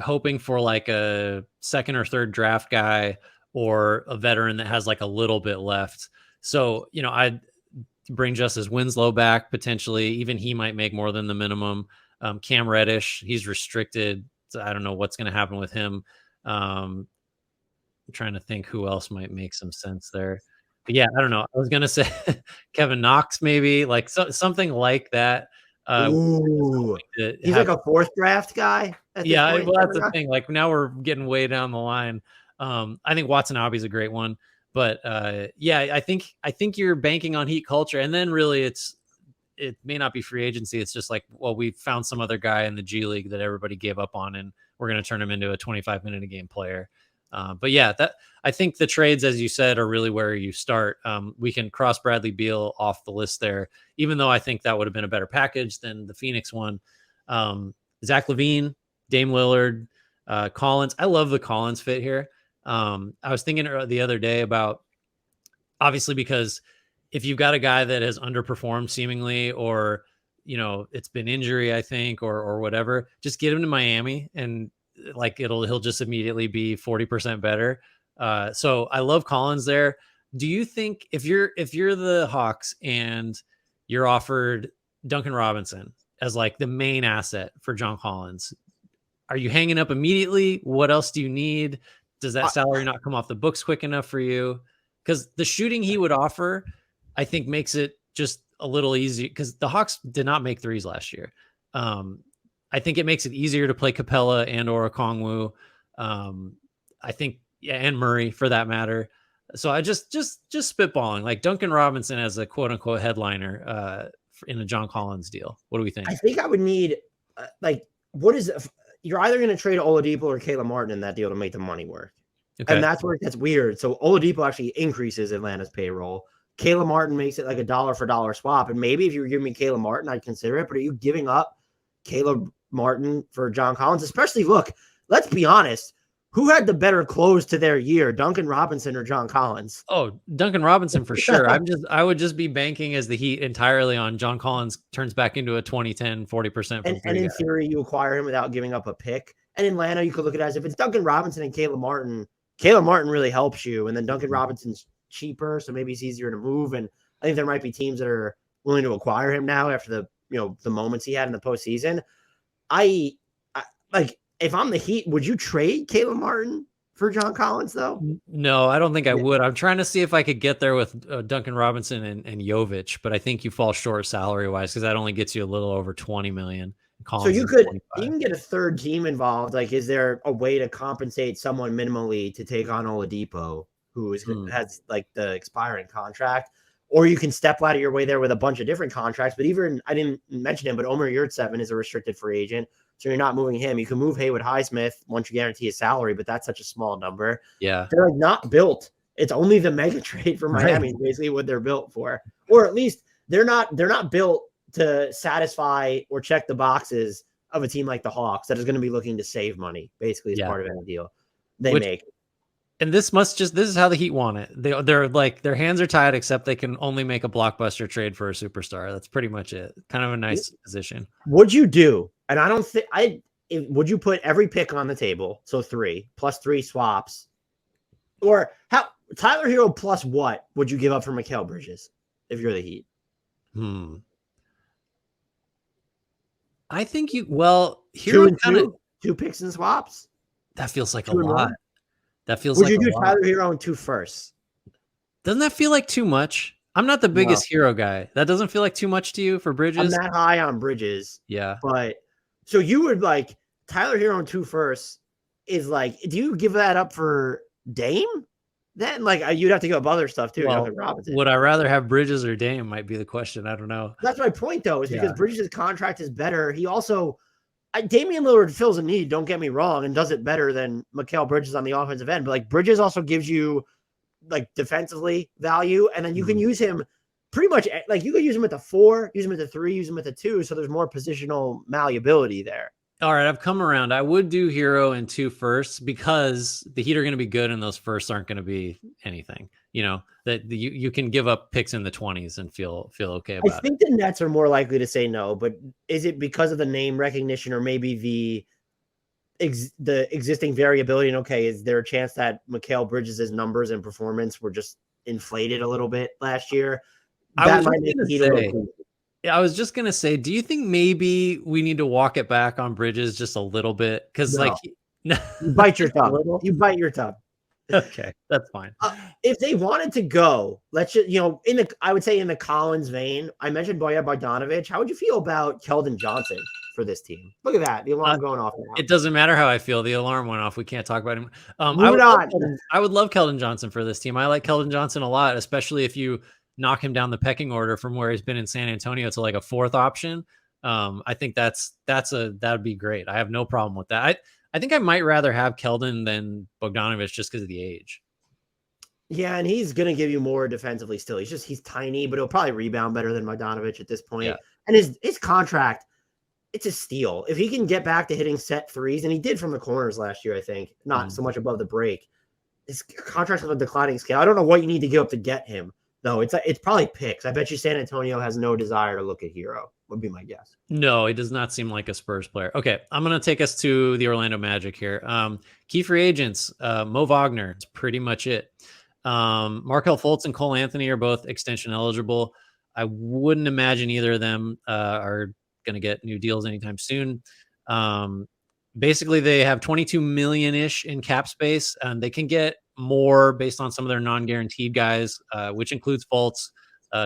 hoping for like a 2nd or 3rd draft guy or a veteran that has like a little bit left. So, I'd bring Justice Winslow back potentially. Even he might make more than the minimum. Cam Reddish, he's restricted. So I don't know what's going to happen with him. I'm trying to think who else might make some sense there. But yeah, I don't know. I was going to say Kevin Knox, maybe like something like that.
He's like a 4th draft guy.
Yeah, well, that's the thing. Like, now we're getting way down the line. I think Watanabe is a great one, but yeah, I think you're banking on Heat culture, and then really it may not be free agency. It's just like, well, we found some other guy in the G League that everybody gave up on, and we're going to turn him into a 25-minute a game player. But yeah, I think the trades, as you said, are really where you start. We can cross Bradley Beal off the list there, even though I think that would have been a better package than the Phoenix one. Zach LaVine, Dame Lillard, Collins. I love the Collins fit here. I was thinking the other day about, obviously, because if you've got a guy that has underperformed seemingly, or it's been injury, I think, or whatever, just get him to Miami, and like he'll just immediately be 40% better. So I love Collins there. Do you think if you're the Hawks and you're offered Duncan Robinson as like the main asset for John Collins, are you hanging up immediately? What else do you need? Does that salary not come off the books quick enough for you? Because the shooting he would offer, I think, makes it just a little easy, because the Hawks did not make threes last year. I think it makes it easier to play Capella and or Okongwu. I think, and Murray for that matter. So I just spitballing, like Duncan Robinson as a quote unquote headliner in a John Collins deal. What do we think?
I think I would need you're either going to trade Oladipo or Caleb Martin in that deal to make the money work. Okay. And that's where it gets weird. So Oladipo actually increases Atlanta's payroll. Caleb Martin makes it like a dollar for dollar swap. And maybe if you were giving me Caleb Martin, I'd consider it. But are you giving up Caleb Martin for John Collins? Especially, look, let's be honest. Who had the better close to their year, Duncan Robinson or John Collins?
Oh, Duncan Robinson for sure. I would just be banking as the Heat entirely on John Collins turns back into a 20-10, 40%.
And in theory, you acquire him without giving up a pick. And in Atlanta, you could look at it as if it's Duncan Robinson and Caleb Martin really helps you. And then Duncan Robinson's cheaper, so maybe it's easier to move. And I think there might be teams that are willing to acquire him now after the moments he had in the postseason. I like, if I'm the Heat, would you trade Caleb Martin for John Collins, though?
No, I don't think I would. I'm trying to see if I could get there with Duncan Robinson and Jovic, but I think you fall short salary-wise, because that only gets you a little over $20 million.
Collins, so you can get a third team involved. Like, is there a way to compensate someone minimally to take on Oladipo, who has like the expiring contract? Or you can step out of your way there with a bunch of different contracts. But even, I didn't mention him, but Omer Yurtseven is a restricted free agent. So you're not moving him. You can move Haywood Highsmith once you guarantee his salary, but that's such a small number.
Yeah.
They're like not built. It's only the mega trade for Miami, right. Basically what they're built for. Or at least they're not built to satisfy or check the boxes of a team like the Hawks that is going to be looking to save money, basically, as part of any deal they make.
And this is how the Heat want it. They're like, their hands are tied, except they can only make a blockbuster trade for a superstar. That's pretty much it. Kind of a nice position.
What'd you do? And I don't think would you put every pick on the table? So 3 plus 3 swaps, or how Tyler Hero plus what would you give up for Mikal Bridges if you're the Heat?
I think
Hero 2 picks and swaps.
That feels like a lot. That feels
would
like
you do Tyler Hero and 2 firsts?
Doesn't that feel like too much? I'm not the biggest Hero guy. That doesn't feel like too much to you for Bridges?
I'm that high on Bridges.
Yeah.
But so you would like Tyler Hero and 2 firsts is like, do you give that up for Dame? Then like you'd have to go up other stuff too.
Well, would I rather have Bridges or Dame might be the question. I don't know.
That's my point though, is because Bridges' contract is better. He also Damian Lillard fills a need, don't get me wrong, and does it better than Mikal Bridges on the offensive end. But like Bridges also gives you like defensively value, and then you can use him pretty much like you could use him at the 4, use him at the 3, use him at the 2. So there's more positional malleability there. All
right, I've come around. I would do Hero and 2 firsts because the Heat are going to be good and those firsts aren't going to be anything. That you can give up picks in the 20s and feel okay about it.
I think the Nets are more likely to say no, but is it because of the name recognition or maybe the existing variability? And okay, is there a chance that Mikal Bridges' numbers and performance were just inflated a little bit last year?
I was just going to say, do you think maybe we need to walk it back on Bridges just a little bit? Because
you bite your thumb. You bite your thumb.
Okay, that's fine.
If they wanted to go, let's just, I would say in the Collins vein, I mentioned Bojan Bogdanovic. How would you feel about Keldon Johnson for this team? Look at that. The alarm going off now.
It doesn't matter how I feel. The alarm went off. We can't talk about him. I would love Keldon Johnson for this team. I like Keldon Johnson a lot, especially if you knock him down the pecking order from where he's been in San Antonio to like a 4th option. I think that would be great. I have no problem with that. I think I might rather have Keldon than Bogdanovic just because of the age.
Yeah, and he's going to give you more defensively still. He's tiny, but he'll probably rebound better than Bogdanovic at this point.
Yeah.
And his contract, it's a steal. If he can get back to hitting set threes, and he did from the corners last year, I think, not so much above the break. His contract's on a declining scale. I don't know what you need to give up to get him, though. It's probably picks. I bet you San Antonio has no desire to look at Hero, would be my guess.
No, it does not seem like a Spurs player. Okay, I'm going to take us to the Orlando Magic here. Key free agents, Mo Wagner. It's pretty much it. Markelle Fultz and Cole Anthony are both extension eligible. I wouldn't imagine either of them are going to get new deals anytime soon. Basically, they have 22 million-ish in cap space, and they can get more based on some of their non-guaranteed guys, which includes Fultz,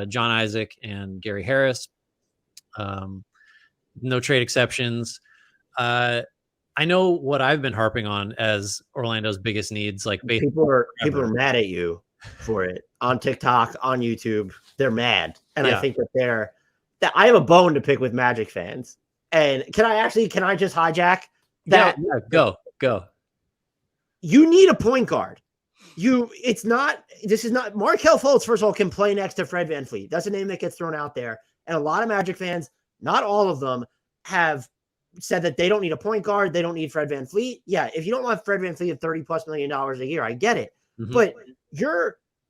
John Isaac, and Gary Harris. No trade exceptions. I know what I've been harping on as Orlando's biggest needs. Like
people are mad at you for it on TikTok, on YouTube. They're mad, and I think that I have a bone to pick with Magic fans. And can I just hijack that?
Yeah, go.
You need a point guard. This is not Markelle Fultz, first of all, can play next to Fred VanVleet. That's a name that gets thrown out there. And a lot of Magic fans, not all of them, have said that they don't need a point guard. They don't need Fred VanVleet. Yeah, if you don't want Fred VanVleet at $30+ million a year, I get it. Mm-hmm. But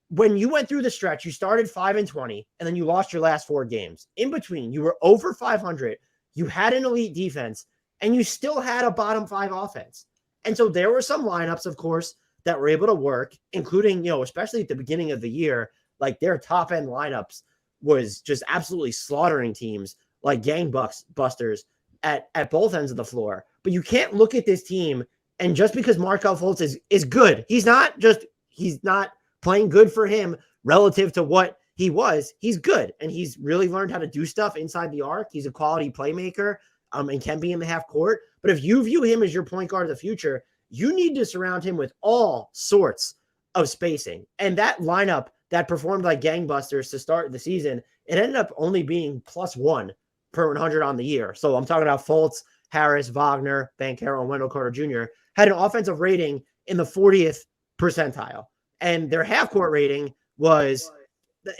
when you went through the stretch, you started 5-20, and then you lost your last 4 games. In between, you were over 500. You had an elite defense, and you still had a bottom 5 offense. And so there were some lineups, of course, that were able to work, including, especially at the beginning of the year, like their top end lineups was just absolutely slaughtering teams like gangbusters at both ends of the floor. But you can't look at this team, and just because Markelle Fultz is good, he's not playing good for him relative to what he was. He's good, and he's really learned how to do stuff inside the arc. He's a quality playmaker, and can be in the half court. But if you view him as your point guard of the future, you need to surround him with all sorts of spacing. And that lineup that performed like gangbusters to start the season, it ended up only being +1 per 100 on the year. So I'm talking about Fultz, Harris, Wagner, Banchero, and Wendell Carter Jr. had an offensive rating in the 40th percentile. And their half-court rating was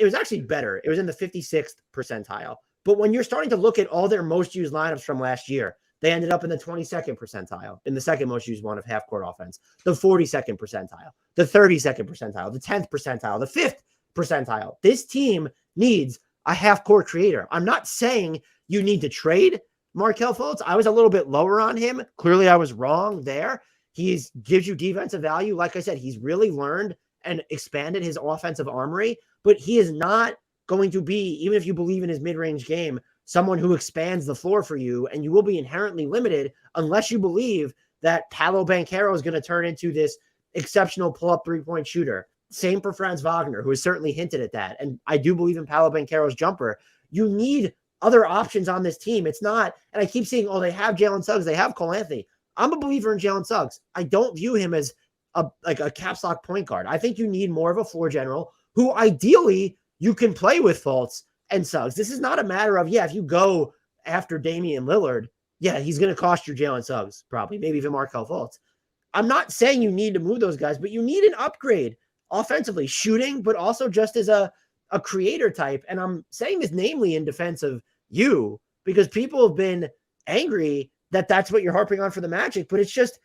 actually better. It was in the 56th percentile. But when you're starting to look at all their most used lineups from last year, they ended up in the 22nd percentile, in the second most used one of half-court offense, the 42nd percentile, the 32nd percentile, the 10th percentile, the 5th percentile. This team needs a half-court creator. I'm not saying you need to trade Markelle Fultz. I was a little bit lower on him. Clearly, I was wrong there. He gives you defensive value. Like I said, he's really learned and expanded his offensive armory, but he is not going to be, even if you believe in his mid-range game, someone who expands the floor for you, and you will be inherently limited unless you believe that Paolo Banchero is going to turn into this exceptional pull-up three-point shooter. Same for Franz Wagner, who has certainly hinted at that. And I do believe in Paolo Banchero's jumper. You need other options on this team. It's not, and I keep seeing, they have Jalen Suggs, they have Cole Anthony. I'm a believer in Jalen Suggs. I don't view him as a caps lock point guard. I think you need more of a floor general who ideally you can play with Fultz and Suggs. This is not a matter of, if you go after Damian Lillard, he's going to cost your Jalen Suggs, probably, maybe even Markelle Fultz. I'm not saying you need to move those guys, but you need an upgrade offensively, shooting, but also just as a creator type. And I'm saying this namely in defense of you, because people have been angry that that's what you're harping on for the Magic. But it's just,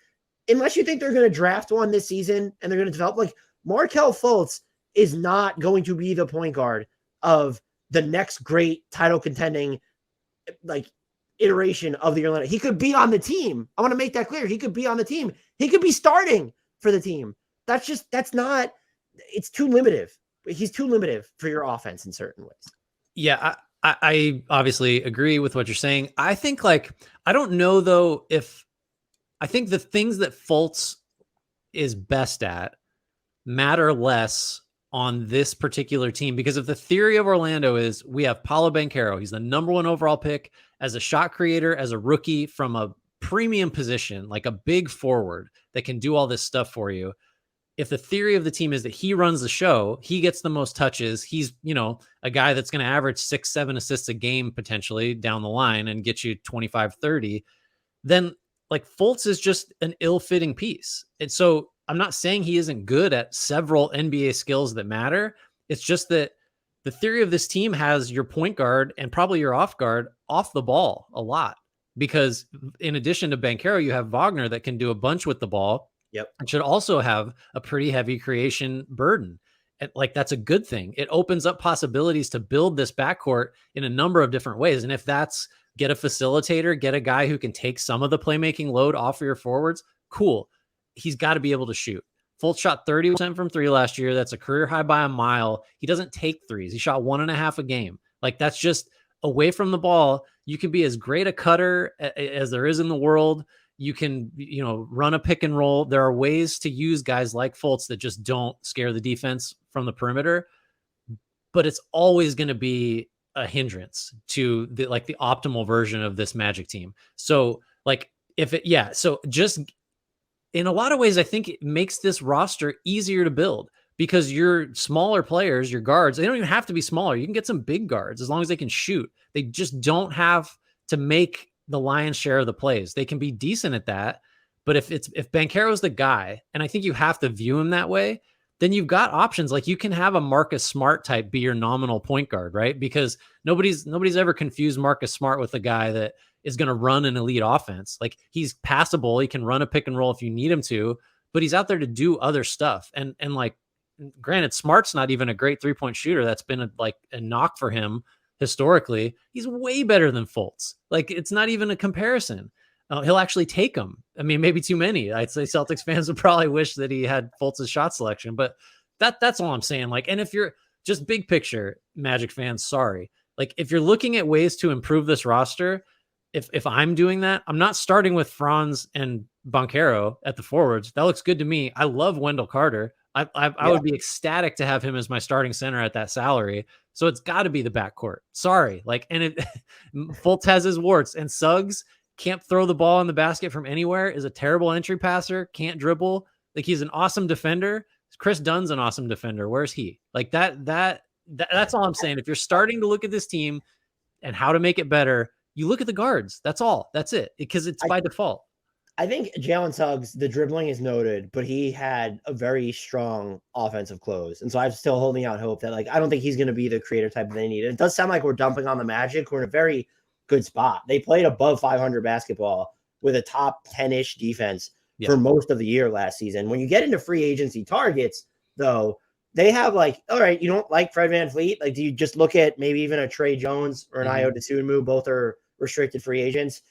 unless you think they're going to draft one this season and they're going to develop, like Markelle Fultz is not going to be the point guard of the next great title contending iteration of the Orlando. He could be on the team. I want to make that clear. He could be on the team. He could be starting for the team. It's too limited. He's too limited for your offense in certain ways.
Yeah, I obviously agree with what you're saying. I think I don't know though, I think the things that Fultz is best at matter less on this particular team, because if the theory of Orlando is we have Paolo Banchero, he's the number 1 overall pick as a shot creator, as a rookie from a premium position, like a big forward that can do all this stuff for you. If the theory of the team is that he runs the show, he gets the most touches, he's, a guy that's going to average 6-7 assists a game potentially down the line and get you 25-30, then like Fultz is just an ill-fitting piece. And so I'm not saying he isn't good at several NBA skills that matter. It's just that the theory of this team has your point guard and probably your off guard off the ball a lot, because in addition to Banchero, you have Wagner that can do a bunch with the ball.
Yep.
And should also have a pretty heavy creation burden. And like, that's a good thing. It opens up possibilities to build this backcourt in a number of different ways. And if that's get a facilitator, get a guy who can take some of the playmaking load off of your forwards, cool. He's got to be able to shoot. Fultz shot 30% from three last year. That's a career high by a mile. He doesn't take threes. He shot 1.5 a game. Like, that's just away from the ball. You can be as great a cutter as there is in the world. You can, run a pick and roll. There are ways to use guys like Fultz that just don't scare the defense from the perimeter, but it's always going to be a hindrance to the optimal version of this Magic team. So so just in a lot of ways, I think it makes this roster easier to build, because your smaller players, your guards, they don't even have to be smaller. You can get some big guards as long as they can shoot. They just don't have to make the lion's share of the plays. They can be decent at that. But if Banchero's the guy, and I think you have to view him that way, then you've got options. Like, you can have a Marcus Smart type be your nominal point guard, right? Because nobody's ever confused Marcus Smart with a guy that is going to run an elite offense. Like, he's passable. He can run a pick and roll if you need him to, but he's out there to do other stuff. And like, granted, Smart's not even a great 3-point shooter. That's been a knock for him historically. He's way better than Fultz. Like, it's not even a comparison. He'll actually take them. I mean, maybe too many. I'd say Celtics fans would probably wish that he had Fultz's shot selection, but that's all I'm saying. Like, and if you're just big picture Magic fans, sorry. Like, if you're looking at ways to improve this roster, if I'm doing that, I'm not starting with Franz and Banchero at the forwards. That looks good to me. I love Wendell Carter. I would be ecstatic to have him as my starting center at that salary. So it's got to be the backcourt. Sorry. Like, and Fultz has his warts, and Suggs can't throw the ball in the basket from anywhere, is a terrible entry passer, can't dribble. Like, he's an awesome defender. Chris Dunn's an awesome defender. Where's he? Like, that's all I'm saying. If you're starting to look at this team and how to make it better, you look at the guards. That's all. That's it. Because it's by default.
I think Jalen Suggs, the dribbling is noted, but he had a very strong offensive close. And so I'm still holding out hope that, I don't think he's going to be the creator type that they need. And it does sound like we're dumping on the Magic. We're in a very good spot. They played above 500 basketball with a top 10-ish defense for most of the year last season. When you get into free agency targets, though, they have all right, you don't like Fred VanVleet? Like, do you just look at maybe even a Trey Jones or an Ayo Dosunmu? Both are restricted free agents.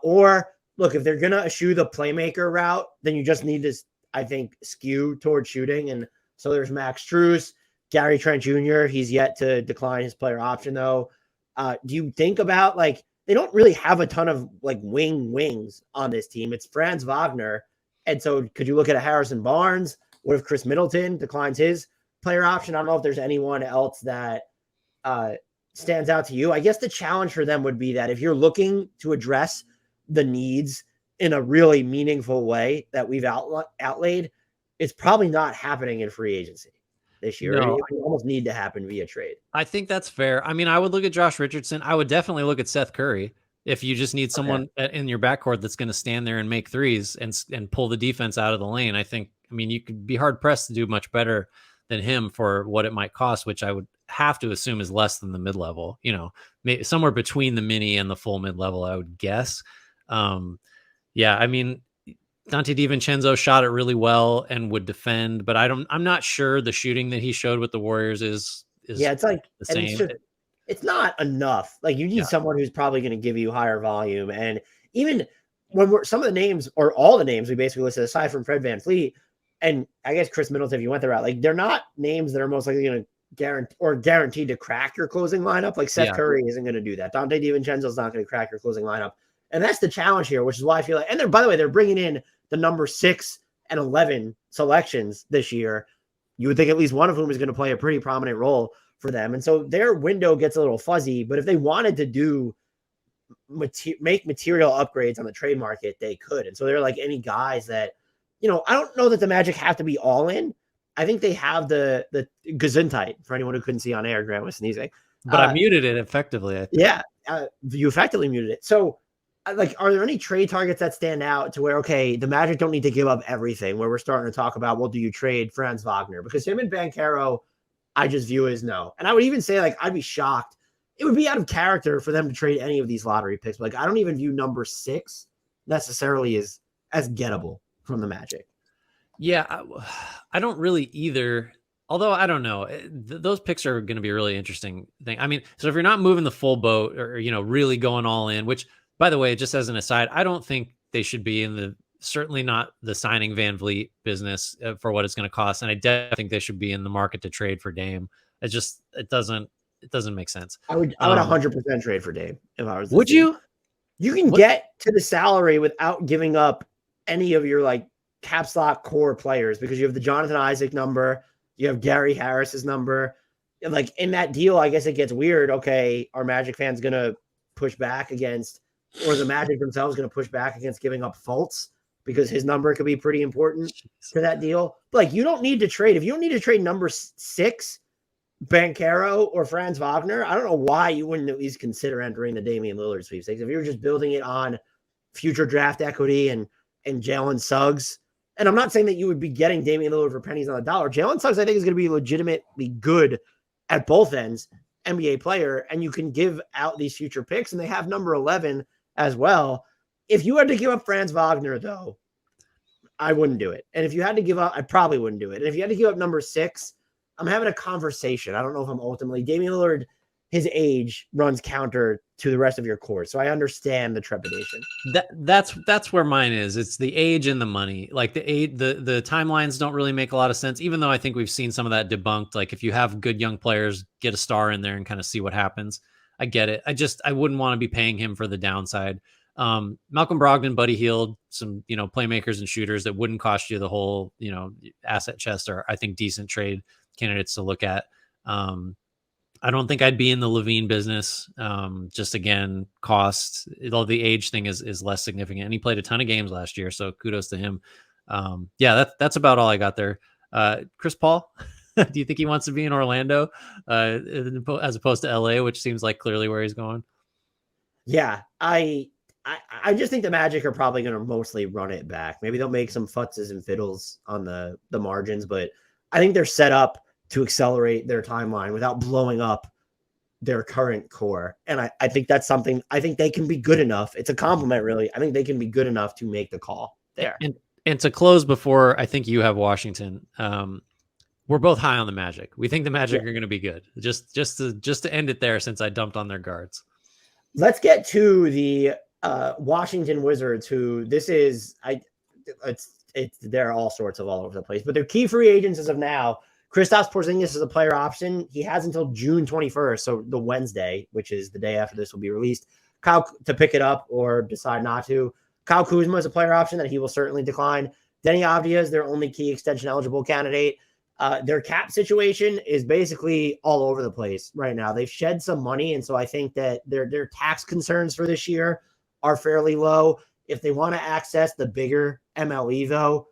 Or look, if they're going to eschew the playmaker route, then you just need to, I think, skew towards shooting. And so there's Max Strus, Gary Trent Jr. He's yet to decline his player option, though. Do you think about, they don't really have a ton of wings on this team. It's Franz Wagner. And so could you look at a Harrison Barnes? What if Chris Middleton declines his player option? I don't know if there's anyone else that stands out to you. I guess the challenge for them would be that if you're looking to address the needs in a really meaningful way that we've outlaid, it's probably not happening in free agency this year.
No.
It would almost need to happen via trade.
I think that's fair. I mean, I would look at Josh Richardson. I would definitely look at Seth Curry. If you just need someone in your backcourt that's going to stand there and make threes and pull the defense out of the lane, I mean, you could be hard pressed to do much better than him for what it might cost, which I would have to assume is less than the mid-level, maybe somewhere between the mini and the full mid-level, I would guess. I mean, Dante DiVincenzo shot it really well and would defend, but I'm not sure the shooting that he showed with the Warriors is
it's
the same.
It's not enough. You need someone who's probably going to give you higher volume. And even when some of the names, or all the names we basically listed aside from Fred VanVleet, and I guess Chris Middleton, if you went the route, they're not names that are most likely going to guaranteed to crack your closing lineup. Seth Curry isn't going to do that. Dante DiVincenzo is not going to crack your closing lineup. And that's the challenge here, which is why I feel and by the way, they're bringing in the number 6 and 11 selections this year. You would think at least one of whom is going to play a pretty prominent role for them. And so their window gets a little fuzzy, but if they wanted to make material upgrades on the trade market, they could. And so they're any guys that, I don't know that the Magic have to be all in. I think they have the Gesundheit, for anyone who couldn't see on air. Grant was sneezing.
But I muted it effectively.
You effectively muted it. So like, are there any trade targets that stand out to where, okay, the Magic don't need to give up everything, where we're starting to talk about, well, do you trade Franz Wagner? Because him and Banchero, I just view as no. And I would even say, like, I'd be shocked. It would be out of character for them to trade any of these lottery picks. But, like, I don't even view number 6 necessarily as gettable from the Magic.
Yeah, I don't really either. Although I don't know, those picks are going to be a really interesting thing. I mean, so if you're not moving the full boat or, you know, really going all in, which, by the way, just as an aside, I don't think they should be in the, certainly not the signing Van Vliet business for what it's going to cost. And I definitely think they should be in the market to trade for Dame. It doesn't make sense.
I would 100% trade for Dame if I was.
Would you?
You can get to the salary without giving up any of your like cap slot core players because you have the Jonathan Isaac number, you have Gary Harris's number. And like in that deal, I guess it gets weird. Okay, are Magic fans gonna push back against, or the Magic themselves gonna push back against giving up Fultz because his number could be pretty important for that deal? But like you don't need to trade. If you don't need to trade number 6, Banchero or Franz Wagner, I don't know why you wouldn't at least consider entering the Damian Lillard sweepstakes. If you're just building it on future draft equity and Jalen Suggs, and I'm not saying that you would be getting Damian Lillard for pennies on the dollar. Jalen Suggs, I think, is going to be legitimately good at both ends, NBA player, and you can give out these future picks, and they have number 11 as well. If you had to give up Franz Wagner, though, I wouldn't do it. And if you had to give up, I probably wouldn't do it. And if you had to give up number 6, I'm having a conversation. I don't know if I'm ultimately Damian Lillard. His age runs counter to the rest of your core, so I understand the trepidation.
That's where mine is. It's the age and the money. Like the timelines don't really make a lot of sense. Even though I think we've seen some of that debunked. Like if you have good young players, get a star in there and kind of see what happens. I get it. I wouldn't want to be paying him for the downside. Malcolm Brogdon, Buddy Hield, some playmakers and shooters that wouldn't cost you the whole asset chest are I think decent trade candidates to look at. I don't think I'd be in the Levine business. Just again, cost, although the age thing is less significant. And he played a ton of games last year, so kudos to him. Yeah, that's about all I got there. Chris Paul, do you think he wants to be in Orlando as opposed to LA, which seems like clearly where he's going?
Yeah, I just think the Magic are probably going to mostly run it back. Maybe they'll make some futzes and fiddles on the margins, but I think they're set up to accelerate their timeline without blowing up their current core. And I think that's something I think they can be good enough. It's a compliment, really. I think they can be good enough to make the call there.
And to close before I think you have Washington, we're both high on the Magic. We think the Magic are going to be good. Just to end it there, since I dumped on their guards. Let's
get to the Washington Wizards, who this is, they're all sorts of all over the place, but they're key free agents as of now. Kristaps Porzingis is a player option. He has until June 21st, so the Wednesday, which is the day after this will be released, to pick it up or decide not to. Kyle Kuzma is a player option that he will certainly decline. Denny Avdia is their only key extension eligible candidate. Their cap situation is basically all over the place right now. They've shed some money, and so I think that their tax concerns for this year are fairly low. If they want to access the bigger MLE, though,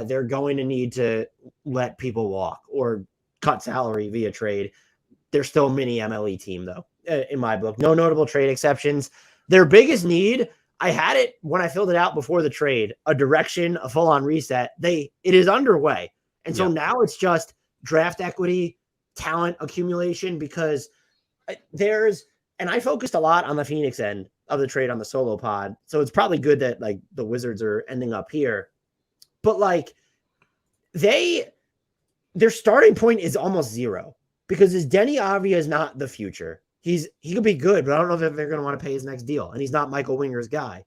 they're going to need to let people walk or cut salary via trade. They're still a mini MLE team, though, in my book. No notable trade exceptions. Their biggest need, I had it when I filled it out before the trade, a direction, a full-on reset. It is underway. And so now it's just draft equity, talent accumulation, because and I focused a lot on the Phoenix end of the trade on the solo pod. So it's probably good that like the Wizards are ending up here. But like their starting point is almost zero because his Denny Avdia is not the future. He could be good, but I don't know if they're going to want to pay his next deal. And he's not Michael Winger's guy.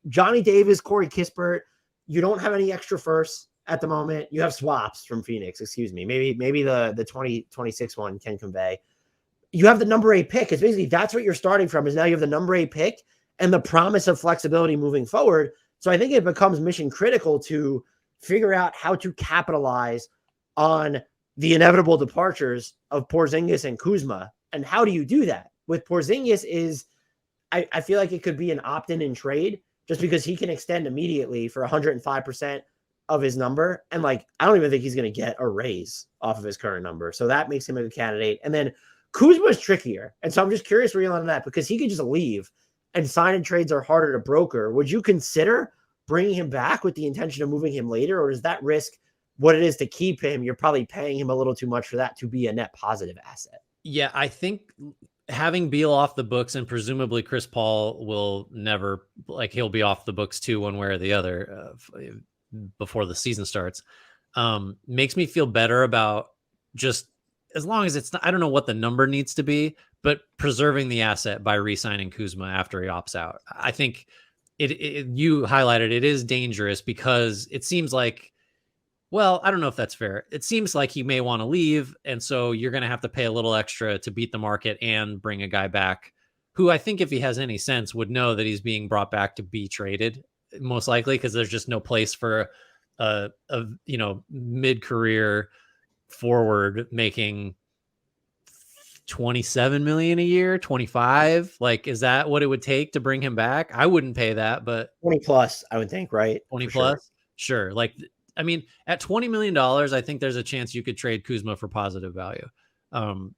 Johnny Davis, Corey Kispert, you don't have any extra firsts at the moment. You have swaps from Phoenix, excuse me. Maybe the 2026 one can convey. You have the number 8 pick. It's basically that's what you're starting from is now you have the number 8 pick and the promise of flexibility moving forward. So I think it becomes mission critical to figure out how to capitalize on the inevitable departures of Porzingis and Kuzma. And how do you do that? With Porzingis I feel like it could be an opt-in in trade just because he can extend immediately for 105% of his number. And like, I don't even think he's going to get a raise off of his current number. So that makes him a good candidate. And then Kuzma is trickier. And so I'm just curious where you're on that because he could just leave and sign and trades are harder to broker, would you consider bringing him back with the intention of moving him later? Or does that risk what it is to keep him? You're probably paying him a little too much for that to be a net positive asset.
Yeah, I think having Beal off the books and presumably Chris Paul will never, like, he'll be off the books too, one way or the other, before the season starts, makes me feel better about just, as long as it's not, I don't know what the number needs to be, but preserving the asset by re-signing Kuzma after he opts out. I think you highlighted, it is dangerous because it seems like, well, I don't know if that's fair. It seems like he may want to leave, and so you're going to have to pay a little extra to beat the market and bring a guy back who, I think, if he has any sense, would know that he's being brought back to be traded, most likely, because there's just no place for a mid-career forward making 27 million a year, 25. Like, is that what it would take to bring him back? I wouldn't pay that, but
20 plus, I would think, right?
20 plus, sure. Like, I mean, at $20 million, I think there's a chance you could trade Kuzma for positive value.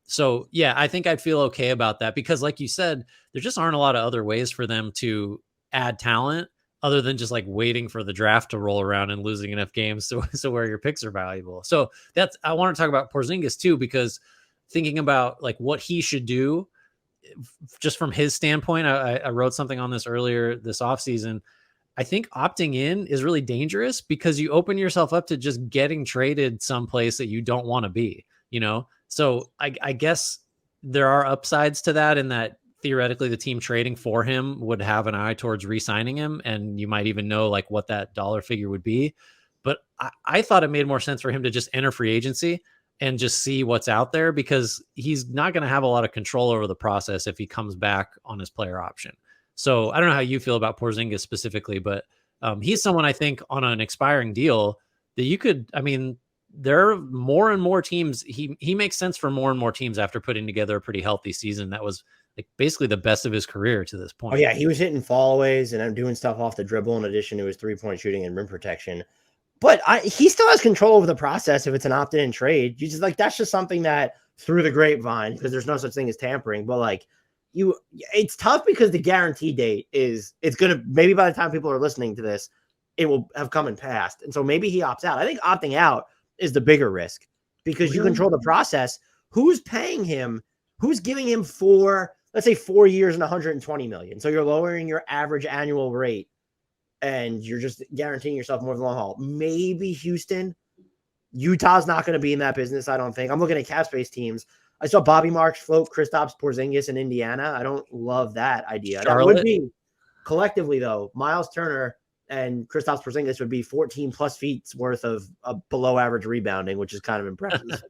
So yeah, I think I'd feel okay about that because, like you said, there just aren't a lot of other ways for them to add talent other than just like waiting for the draft to roll around and losing enough games so where your picks are valuable. So I want to talk about Porzingis too, because thinking about like what he should do just from his standpoint, I wrote something on this earlier this offseason. I think opting in is really dangerous because you open yourself up to just getting traded someplace that you don't want to be, So I guess there are upsides to that, in that theoretically the team trading for him would have an eye towards re-signing him, and you might even know like what that dollar figure would be. But I thought it made more sense for him to just enter free agency and just see what's out there, because he's not going to have a lot of control over the process if he comes back on his player option. So I don't know how you feel about Porzingis specifically, but he's someone I think on an expiring deal that you could, I mean, there are more and more teams. He makes sense for more and more teams after putting together a pretty healthy season. That was like basically the best of his career to this point.
Oh yeah, he was hitting fallaways and doing stuff off the dribble in addition to his 3-point shooting and rim protection. But he still has control over the process if it's an opt-in trade. You just like, that's just something that through the grapevine, because there's no such thing as tampering, but like it's tough because the guarantee date it's going to, maybe by the time people are listening to this, it will have come and passed. And so maybe he opts out. I think opting out is the bigger risk because you control the process. Who's paying him? Who's giving him let's say 4 years and 120 million. So you're lowering your average annual rate and you're just guaranteeing yourself more of the long haul. Maybe Houston. Utah's not going to be in that business, I don't think. I'm looking at cap space teams. I saw Bobby Marks float Kristaps Porzingis in Indiana. I don't love that idea. Charlotte. That would be collectively, though, Miles Turner and Kristaps Porzingis would be 14 plus feet worth of below average rebounding, which is kind of impressive.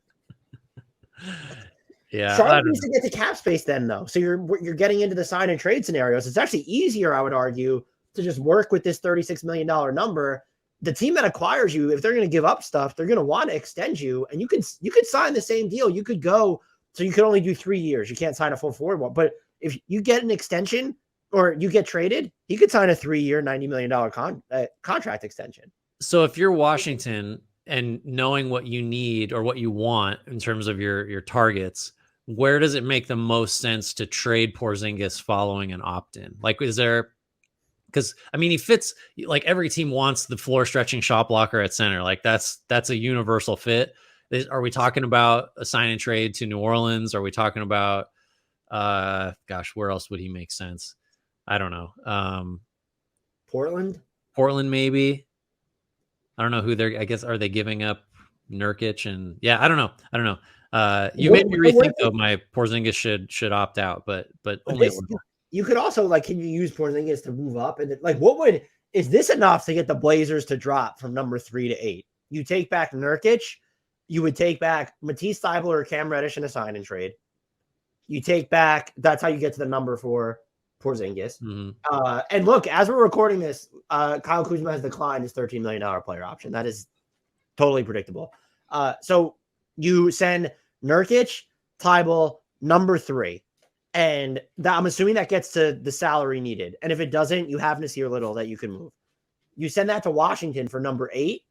Yeah,
Charlotte needs to get to cap space then, though. So you're getting into the sign and trade scenarios. It's actually easier, I would argue, to just work with this $36 million number. The team that acquires you, if they're going to give up stuff, they're going to want to extend you, and you could sign the same deal. You could go, so you could only do 3 years. You can't sign a full forward one. But if you get an extension or you get traded, he could sign a 3-year, $90 million contract extension.
So if you're Washington and knowing what you need or what you want in terms of your targets, where does it make the most sense to trade Porzingis following an opt-in? Like, is there, because I mean, he fits, like every team wants the floor stretching shot blocker at center. Like that's a universal fit. Are we talking about a sign and trade to New Orleans? Are we talking about, where else would he make sense? I don't know.
Portland,
maybe. I don't know who they're, I guess, are they giving up Nurkic? And yeah, I don't know. You made me rethink though. My Porzingis should opt out, but only
you could also, like, can you use Porzingis to move up? And like, is this enough to get the Blazers to drop from number 3 to 8? You take back Nurkic, you would take back Matisse Thybulle or Cam Reddish in a sign and trade. You take back, that's how you get to the number for Porzingis. Mm-hmm. And look, as we're recording this, Kyle Kuzma has declined his $13 million player option. That is totally predictable. So you send Nurkic, Thybulle, number 3. And I'm assuming that gets to the salary needed. And if it doesn't, you have Nasir Little that you can move. You send that to Washington for number 8,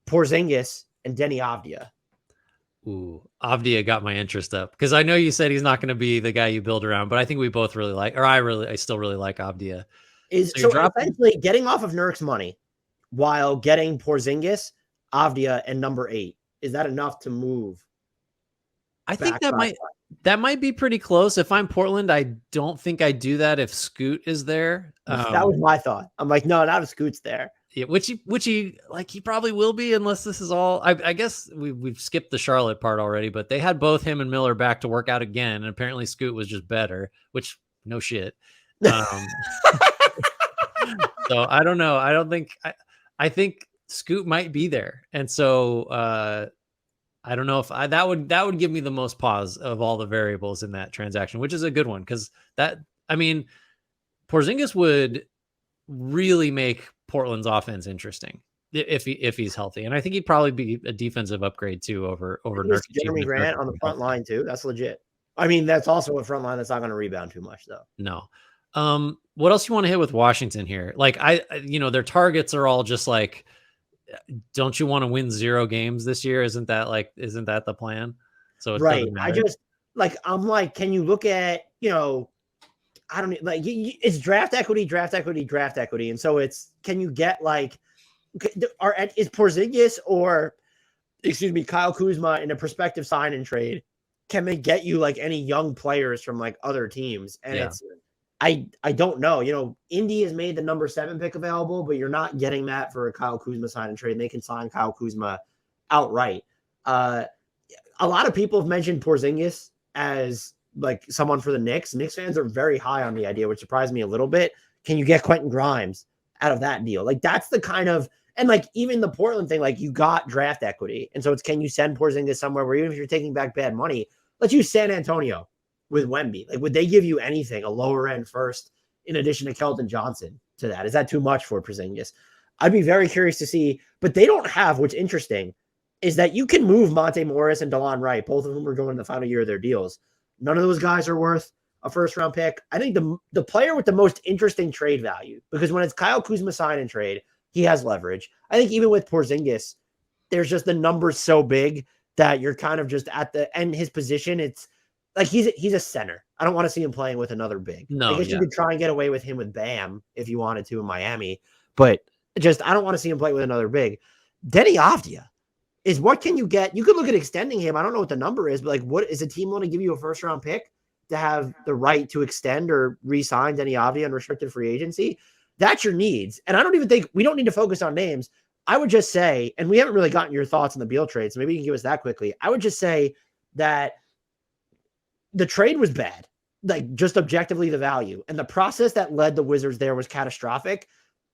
Porzingis, and Denny Avdia.
Ooh, Avdia got my interest up because I know you said he's not going to be the guy you build around, but I think we both really like, or I still really like Avdia.
Is
So you're
so
dropping.
essentially getting off of Nurk's money while getting Porzingis, Avdia, and number 8. Is that enough to move
I think
back by?
that might be pretty close. If I'm Portland, I don't think I do that if Scoot is there.
That was my thought. I'm like, no, not if Scoot's there.
Yeah, which he like he probably will be unless this is all. I guess we've skipped the Charlotte part already, but they had both him and Miller back to work out again, and apparently Scoot was just better. Which no shit. Um, so I don't know. I don't think I think Scoot might be there, and so I don't know if that would give me the most pause of all the variables in that transaction, which is a good one because that I mean Porzingis would really make Portland's offense interesting if he's healthy, and I think he'd probably be a defensive upgrade too over Nurkic.
Jeremy Grant on the front line too. That's legit. I mean, that's also a front line that's not going to rebound too much though.
No. What else you want to hit with Washington here? Like their targets are all just like, don't you want to win 0 games this year? Isn't that the plan? So it
right.
doesn't matter.
I'm like, can you look at, I don't like it's draft equity, and so it's can you get like is Porzingis or Kyle Kuzma in a prospective sign and trade? Can they get you like any young players from like other teams? And it's I don't know. Indy has made the number 7 pick available, but you're not getting that for a Kyle Kuzma sign and trade. And they can sign Kyle Kuzma outright. A lot of people have mentioned Porzingis as like someone for the Knicks. Knicks fans are very high on the idea, which surprised me a little bit. Can you get Quentin Grimes out of that deal? Like that's the kind of, and like even the Portland thing, like you got draft equity. And so it's, can you send Porzingis somewhere where even if you're taking back bad money, let's use San Antonio with Wemby. Like, would they give you anything, a lower end first in addition to Keldon Johnson to that? Is that too much for Porzingis? I'd be very curious to see, but they don't have, what's interesting is that you can move Monte Morris and DeLon Wright, both of whom are going in the final year of their deals. None of those guys are worth a first round pick. I think the player with the most interesting trade value, because when it's Kyle Kuzma sign and trade, he has leverage. I think even with Porzingis, there's just the numbers so big that you're kind of just at the end. His position, it's like he's a center. I don't want to see him playing with another big.
No,
I guess you could try and get away with him with Bam if you wanted to in Miami, but just I don't want to see him play with another big. Denny Avdia is what can you get? You could look at extending him. I don't know what the number is, but like, what is a team want to give you a first round pick to have the right to extend or re-sign Denny Avdia on restricted free agency? That's your needs. And I don't even think we don't need to focus on names. I would just say, and we haven't really gotten your thoughts on the Beal trade, so maybe you can give us that quickly. I would just say that the trade was bad, like just objectively the value. And the process that led the Wizards there was catastrophic.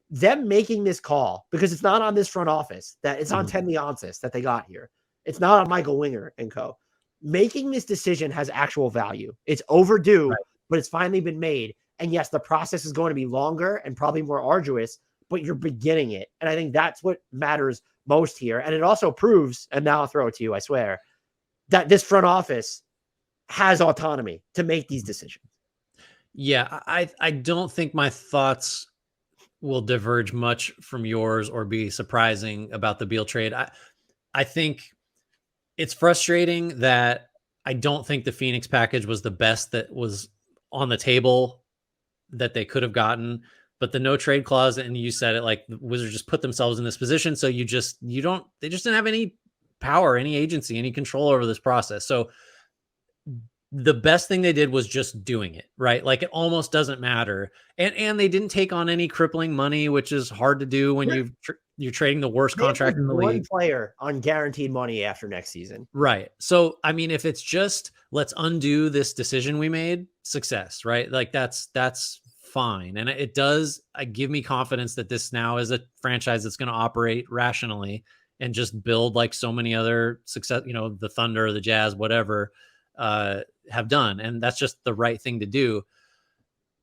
Them making this call, because it's not on this front office, that it's on Ted Leonsis that they got here. It's not on Michael Winger and co. Making this decision has actual value. It's overdue, but it's finally been made. And yes, the process is going to be longer and probably more arduous, but you're beginning it. And I think that's what matters most here. And it also proves, and now I'll throw it to you, I swear, that this front office has autonomy to make these decisions.
Yeah, I don't think my thoughts will diverge much from yours or be surprising about the Beal trade. I think it's frustrating that I don't think the Phoenix package was the best that was on the table that they could have gotten, but the no trade clause, and you said it, like the Wizards just put themselves in this position. So they just didn't have any power, any agency, any control over this process. So the best thing they did was just doing it, right? Like it almost doesn't matter. And they didn't take on any crippling money, which is hard to do when you're trading the worst contract in the league.
One player on guaranteed money after next season.
Right. So, I mean, if it's just, let's undo this decision we made, success, right? Like that's fine. And it does give me confidence that this now is a franchise that's going to operate rationally and just build like so many other success, the Thunder, the Jazz, whatever, have done. And that's just the right thing to do.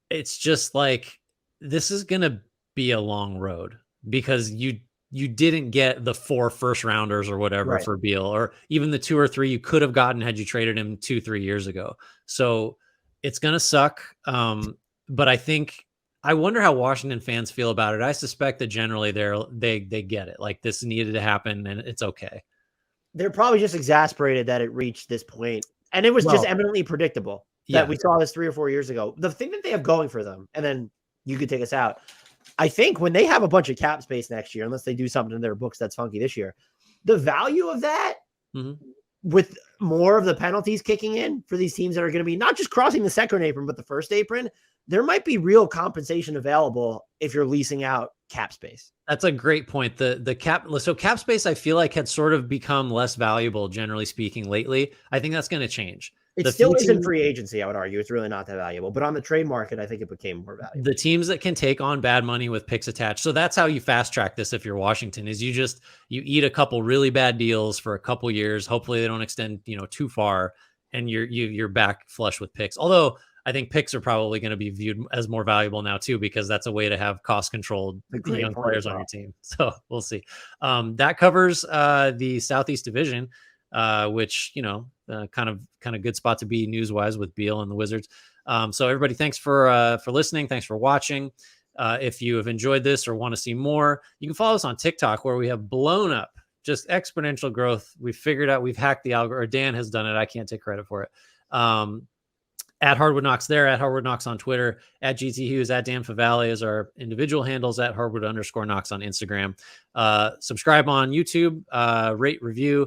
It's just like, this is going to be a long road because you didn't get the 4 first rounders or whatever for Beal, or even the 2 or 3 you could have gotten had you traded him 2-3 years ago. So it's going to suck. But I wonder how Washington fans feel about it. I suspect that generally they get it. Like this needed to happen and it's okay.
They're probably just exasperated that it reached this point. And it was just eminently predictable that we saw this 3 or 4 years ago. The thing that they have going for them, and then you could take us out. I think when they have a bunch of cap space next year, unless they do something in their books that's funky this year, the value of that with more of the penalties kicking in for these teams that are going to be not just crossing the second apron, but the first apron, there might be real compensation available if you're leasing out cap space.
That's a great point. The cap space, I feel like had sort of become less valuable, generally speaking, lately. I think that's going to change.
It still isn't free agency, I would argue. It's really not that valuable. But on the trade market, I think it became more valuable.
The teams that can take on bad money with picks attached. So that's how you fast track this if you're Washington, is you eat a couple really bad deals for a couple years. Hopefully they don't extend, too far, and you're back flush with picks. Although I think picks are probably going to be viewed as more valuable now too, because that's a way to have cost-controlled young players on your team. So we'll see. That covers the Southeast Division, which kind of good spot to be news-wise with Beal and the Wizards. So everybody, thanks for listening. Thanks for watching. If you have enjoyed this or want to see more, you can follow us on TikTok, where we have blown up, just exponential growth. We've figured out, we've hacked the algorithm, or Dan has done it. I can't take credit for it. At HardwoodKnocks there, at HardwoodKnocks on Twitter, at GT Hughes, at Dan Favale is our individual handles, at Hardwood_Knocks on Instagram. Subscribe on YouTube, rate, review,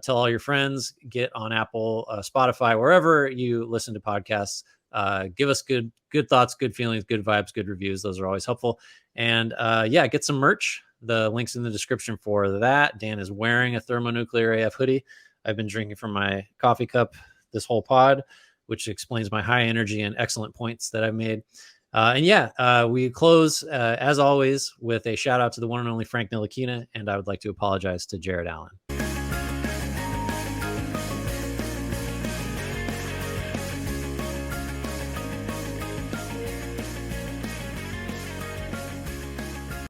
tell all your friends, get on Apple, Spotify, wherever you listen to podcasts. Give us good thoughts, good feelings, good vibes, good reviews. Those are always helpful. And get some merch. The link's in the description for that. Dan is wearing a Thermonuclear AF hoodie. I've been drinking from my coffee cup this whole pod, which explains my high energy and excellent points that I've made. We close, as always, with a shout out to the one and only Frank Ntilikina, and I would like to apologize to Jared Allen.